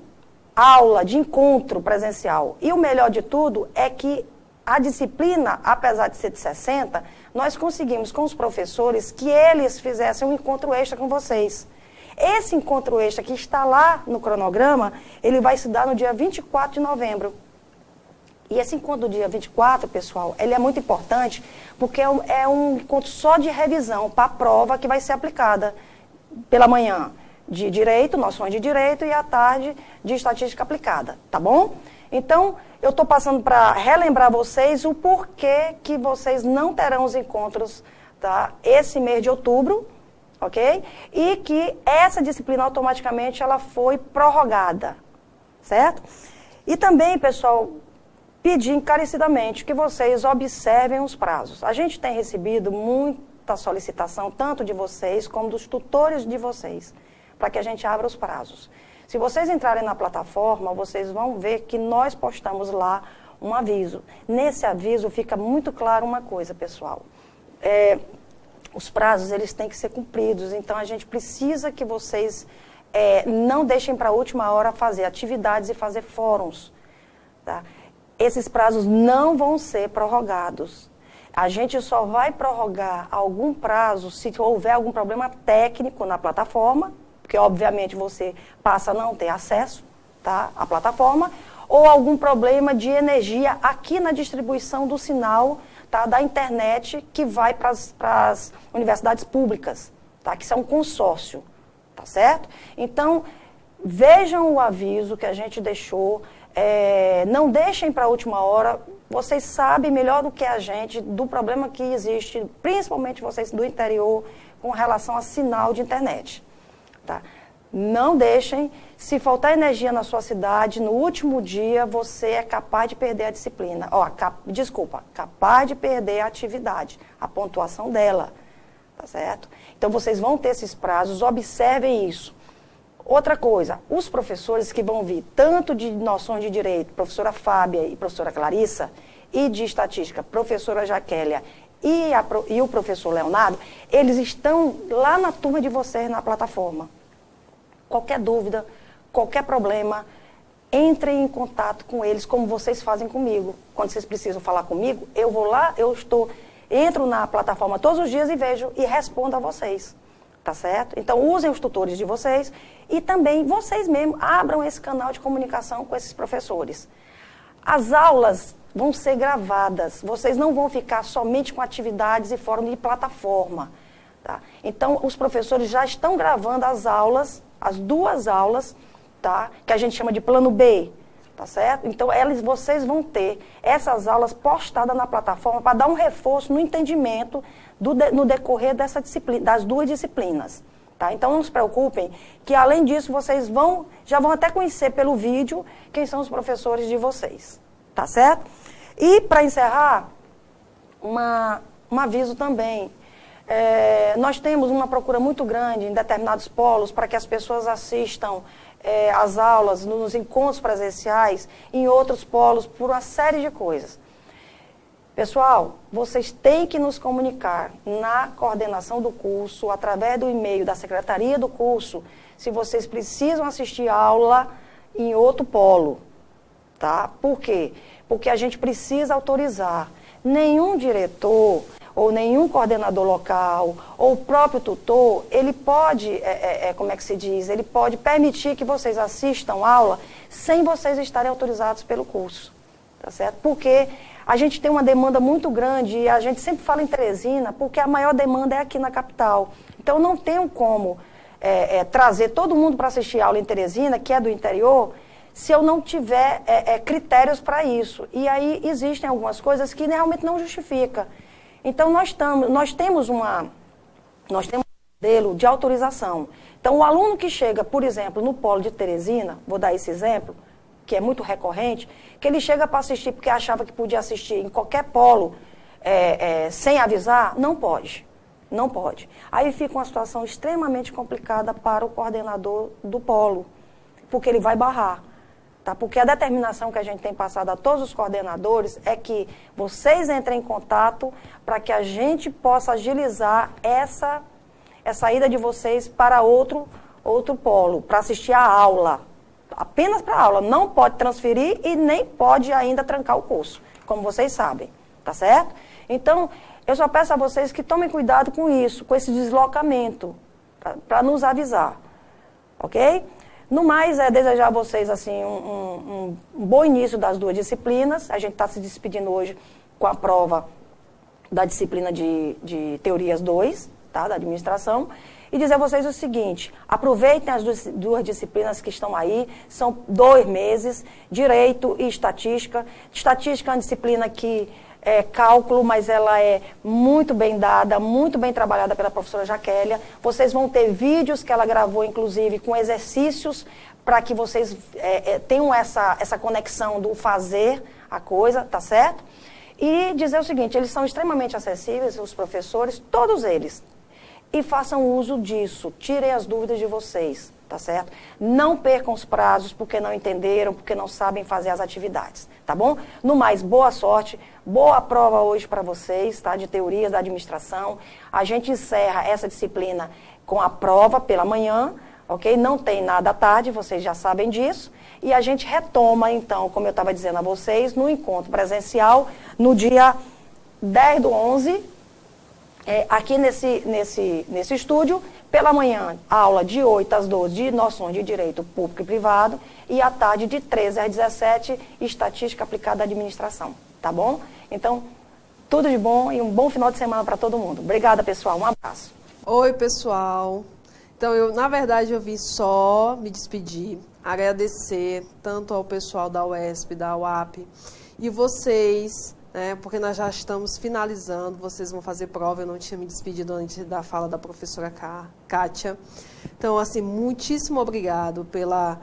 aula, de encontro presencial. E o melhor de tudo é que a disciplina, apesar de ser de 60, nós conseguimos com os professores que eles fizessem um encontro extra com vocês. Esse encontro extra que está lá no cronograma, ele vai se dar no dia 24 de novembro. E esse encontro do dia 24, pessoal, ele é muito importante porque é um encontro só de revisão para a prova que vai ser aplicada pela manhã de direito, noções de direito, e à tarde de estatística aplicada, tá bom? Então, eu estou passando para relembrar vocês o porquê que vocês não terão os encontros, tá? Esse mês de outubro, ok? E que essa disciplina automaticamente ela foi prorrogada, certo? E também, pessoal, pedir encarecidamente que vocês observem os prazos. A gente tem recebido muita solicitação, tanto de vocês como dos tutores de vocês, para que a gente abra os prazos. Se vocês entrarem na plataforma, vocês vão ver que nós postamos lá um aviso. Nesse aviso fica muito claro uma coisa, pessoal. Os prazos, eles têm que ser cumpridos, então a gente precisa que vocês não deixem para a última hora fazer atividades e fazer fóruns, tá? Esses prazos não vão ser prorrogados. A gente só vai prorrogar algum prazo se houver algum problema técnico na plataforma, porque obviamente você passa a não ter acesso, tá, à plataforma, ou algum problema de energia aqui na distribuição do sinal, tá, da internet que vai para as universidades públicas, tá, que são um consórcio, tá certo? Então, vejam o aviso que a gente deixou. Não deixem para a última hora, vocês sabem melhor do que a gente do problema que existe, principalmente vocês do interior, com relação a sinal de internet. Tá? Não deixem, se faltar energia na sua cidade, no último dia você é capaz de perder a disciplina. Capaz de perder a atividade, a pontuação dela, tá certo? Então vocês vão ter esses prazos, observem isso. Outra coisa, os professores que vão vir, tanto de noções de direito, professora Fábia e professora Clarissa, e de estatística, professora Jaquélia e o professor Leonardo, eles estão lá na turma de vocês na plataforma. Qualquer dúvida, qualquer problema, entrem em contato com eles, como vocês fazem comigo. Quando vocês precisam falar comigo, eu vou lá, entro na plataforma todos os dias e vejo e respondo a vocês. Tá certo? Então, usem os tutores de vocês e também vocês mesmos abram esse canal de comunicação com esses professores. As aulas vão ser gravadas, vocês não vão ficar somente com atividades e fórum de plataforma. Tá? Então, os professores já estão gravando as aulas, as 2 aulas, tá? Que a gente chama de plano B, tá certo? Então, vocês vão ter essas aulas postadas na plataforma para dar um reforço no entendimento no decorrer dessa disciplina, das 2 disciplinas. Tá? Então, não se preocupem, que além disso, vocês já vão até conhecer pelo vídeo quem são os professores de vocês. Tá certo? E, para encerrar, um aviso também. Nós temos uma procura muito grande em determinados polos para que as pessoas assistam às aulas, nos encontros presenciais, em outros polos, por uma série de coisas. Pessoal, vocês têm que nos comunicar na coordenação do curso, através do e-mail da secretaria do curso, se vocês precisam assistir aula em outro polo. Tá? Por quê? Porque a gente precisa autorizar. Nenhum diretor ou nenhum coordenador local ou o próprio tutor, ele pode, ele pode permitir que vocês assistam aula sem vocês estarem autorizados pelo curso. Tá certo? Porque a gente tem uma demanda muito grande e a gente sempre fala em Teresina porque a maior demanda é aqui na capital. Então, não tenho como trazer todo mundo para assistir aula em Teresina, que é do interior, se eu não tiver critérios para isso. E aí existem algumas coisas que realmente não justificam. Então, nós temos um modelo de autorização. Então, o aluno que chega, por exemplo, no polo de Teresina, vou dar esse exemplo, que é muito recorrente, que ele chega para assistir porque achava que podia assistir em qualquer polo sem avisar, não pode. Não pode. Aí fica uma situação extremamente complicada para o coordenador do polo, porque ele vai barrar. Tá? Porque a determinação que a gente tem passado a todos os coordenadores é que vocês entrem em contato para que a gente possa agilizar essa ida de vocês para outro polo, para assistir a aula. Apenas para a aula. Não pode transferir e nem pode ainda trancar o curso, como vocês sabem. Tá certo? Então, eu só peço a vocês que tomem cuidado com isso, com esse deslocamento, para nos avisar. Ok? No mais, desejar a vocês assim, um bom início das 2 disciplinas. A gente está se despedindo hoje com a prova da disciplina de Teorias 2, tá, da administração. E dizer a vocês o seguinte, aproveitem as 2 disciplinas que estão aí, são 2 meses, Direito e Estatística. Estatística é uma disciplina que é cálculo, mas ela é muito bem dada, muito bem trabalhada pela professora Jaquélia. Vocês vão ter vídeos que ela gravou, inclusive, com exercícios para que vocês tenham essa conexão do fazer a coisa, tá certo? E dizer o seguinte, eles são extremamente acessíveis, os professores, todos eles. E façam uso disso, tirem as dúvidas de vocês, tá certo? Não percam os prazos porque não entenderam, porque não sabem fazer as atividades, tá bom? No mais, boa sorte, boa prova hoje para vocês, tá? De teorias da administração. A gente encerra essa disciplina com a prova pela manhã, ok? Não tem nada à tarde, vocês já sabem disso. E a gente retoma, então, como eu estava dizendo a vocês, no encontro presencial, no dia 10/11, aqui nesse estúdio, pela manhã, aula de 8 às 12 de noções de direito público e privado, e à tarde, de 13 às 17, estatística aplicada à administração, tá bom? Então, tudo de bom e um bom final de semana para todo mundo. Obrigada, pessoal. Um abraço. Oi, pessoal. Então, na verdade, eu vim só me despedir, agradecer tanto ao pessoal da UESP, da UAP, e vocês, né, porque nós já estamos finalizando, vocês vão fazer prova, eu não tinha me despedido antes da fala da professora Kátia. Então, assim, muitíssimo obrigado pela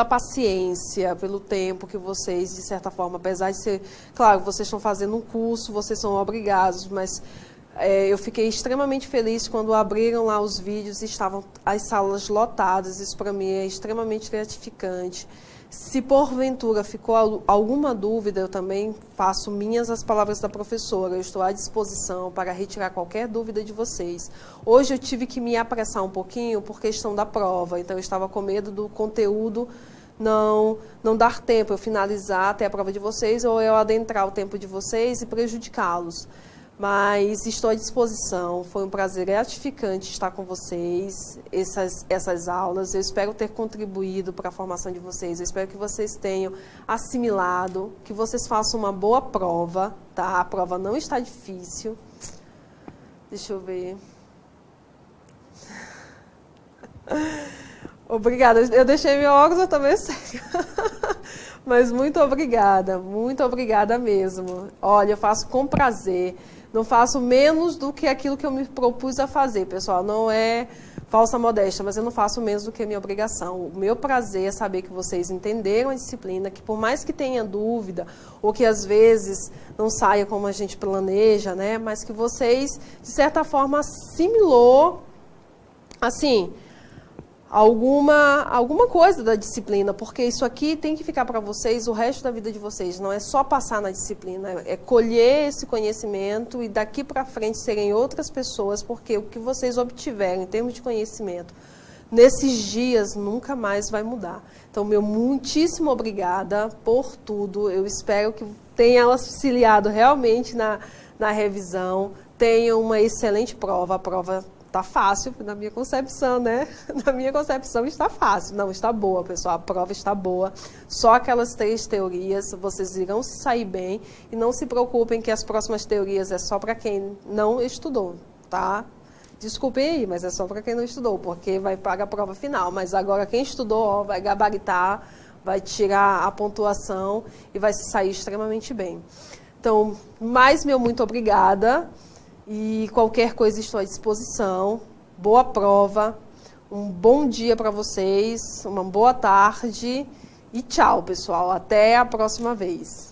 paciência, pelo tempo que vocês, de certa forma, apesar de ser... Claro, vocês estão fazendo um curso, vocês são obrigados, mas eu fiquei extremamente feliz quando abriram lá os vídeos e estavam as salas lotadas. Isso, para mim, é extremamente gratificante. Se, porventura, ficou alguma dúvida, eu também faço minhas as palavras da professora. Eu estou à disposição para retirar qualquer dúvida de vocês. Hoje eu tive que me apressar um pouquinho por questão da prova, então eu estava com medo do conteúdo não dar tempo, eu finalizar até a prova de vocês ou eu adentrar o tempo de vocês e prejudicá-los. Mas estou à disposição, foi um prazer gratificante estar com vocês, essas aulas. Eu espero ter contribuído para a formação de vocês, eu espero que vocês tenham assimilado, que vocês façam uma boa prova, tá? A prova não está difícil. Deixa eu ver. Obrigada, eu deixei meu óculos, eu também sei. Mas muito obrigada mesmo. Olha, eu faço com prazer. Não faço menos do que aquilo que eu me propus a fazer, pessoal. Não é falsa modéstia, mas eu não faço menos do que a minha obrigação. O meu prazer é saber que vocês entenderam a disciplina, que por mais que tenha dúvida, ou que às vezes não saia como a gente planeja, né? Mas que vocês, de certa forma, assimilou, assim, alguma coisa da disciplina, porque isso aqui tem que ficar para vocês o resto da vida de vocês, não é só passar na disciplina, é colher esse conhecimento e daqui para frente serem outras pessoas, porque o que vocês obtiverem em termos de conhecimento nesses dias nunca mais vai mudar. Então, meu muitíssimo obrigada por tudo, eu espero que tenha auxiliado realmente na revisão, tenham uma excelente prova, a prova está fácil, na minha concepção, né? Na minha concepção está fácil. Não, está boa, pessoal. A prova está boa. Só aquelas 3 teorias, vocês irão se sair bem. E não se preocupem que as próximas teorias é só para quem não estudou, tá? Desculpem aí, mas é só para quem não estudou, porque vai pagar a prova final. Mas agora quem estudou, ó, vai gabaritar, vai tirar a pontuação e vai se sair extremamente bem. Então, mais meu muito obrigada. E qualquer coisa estou à disposição. Boa prova, um bom dia para vocês, uma boa tarde e tchau, pessoal. Até a próxima vez.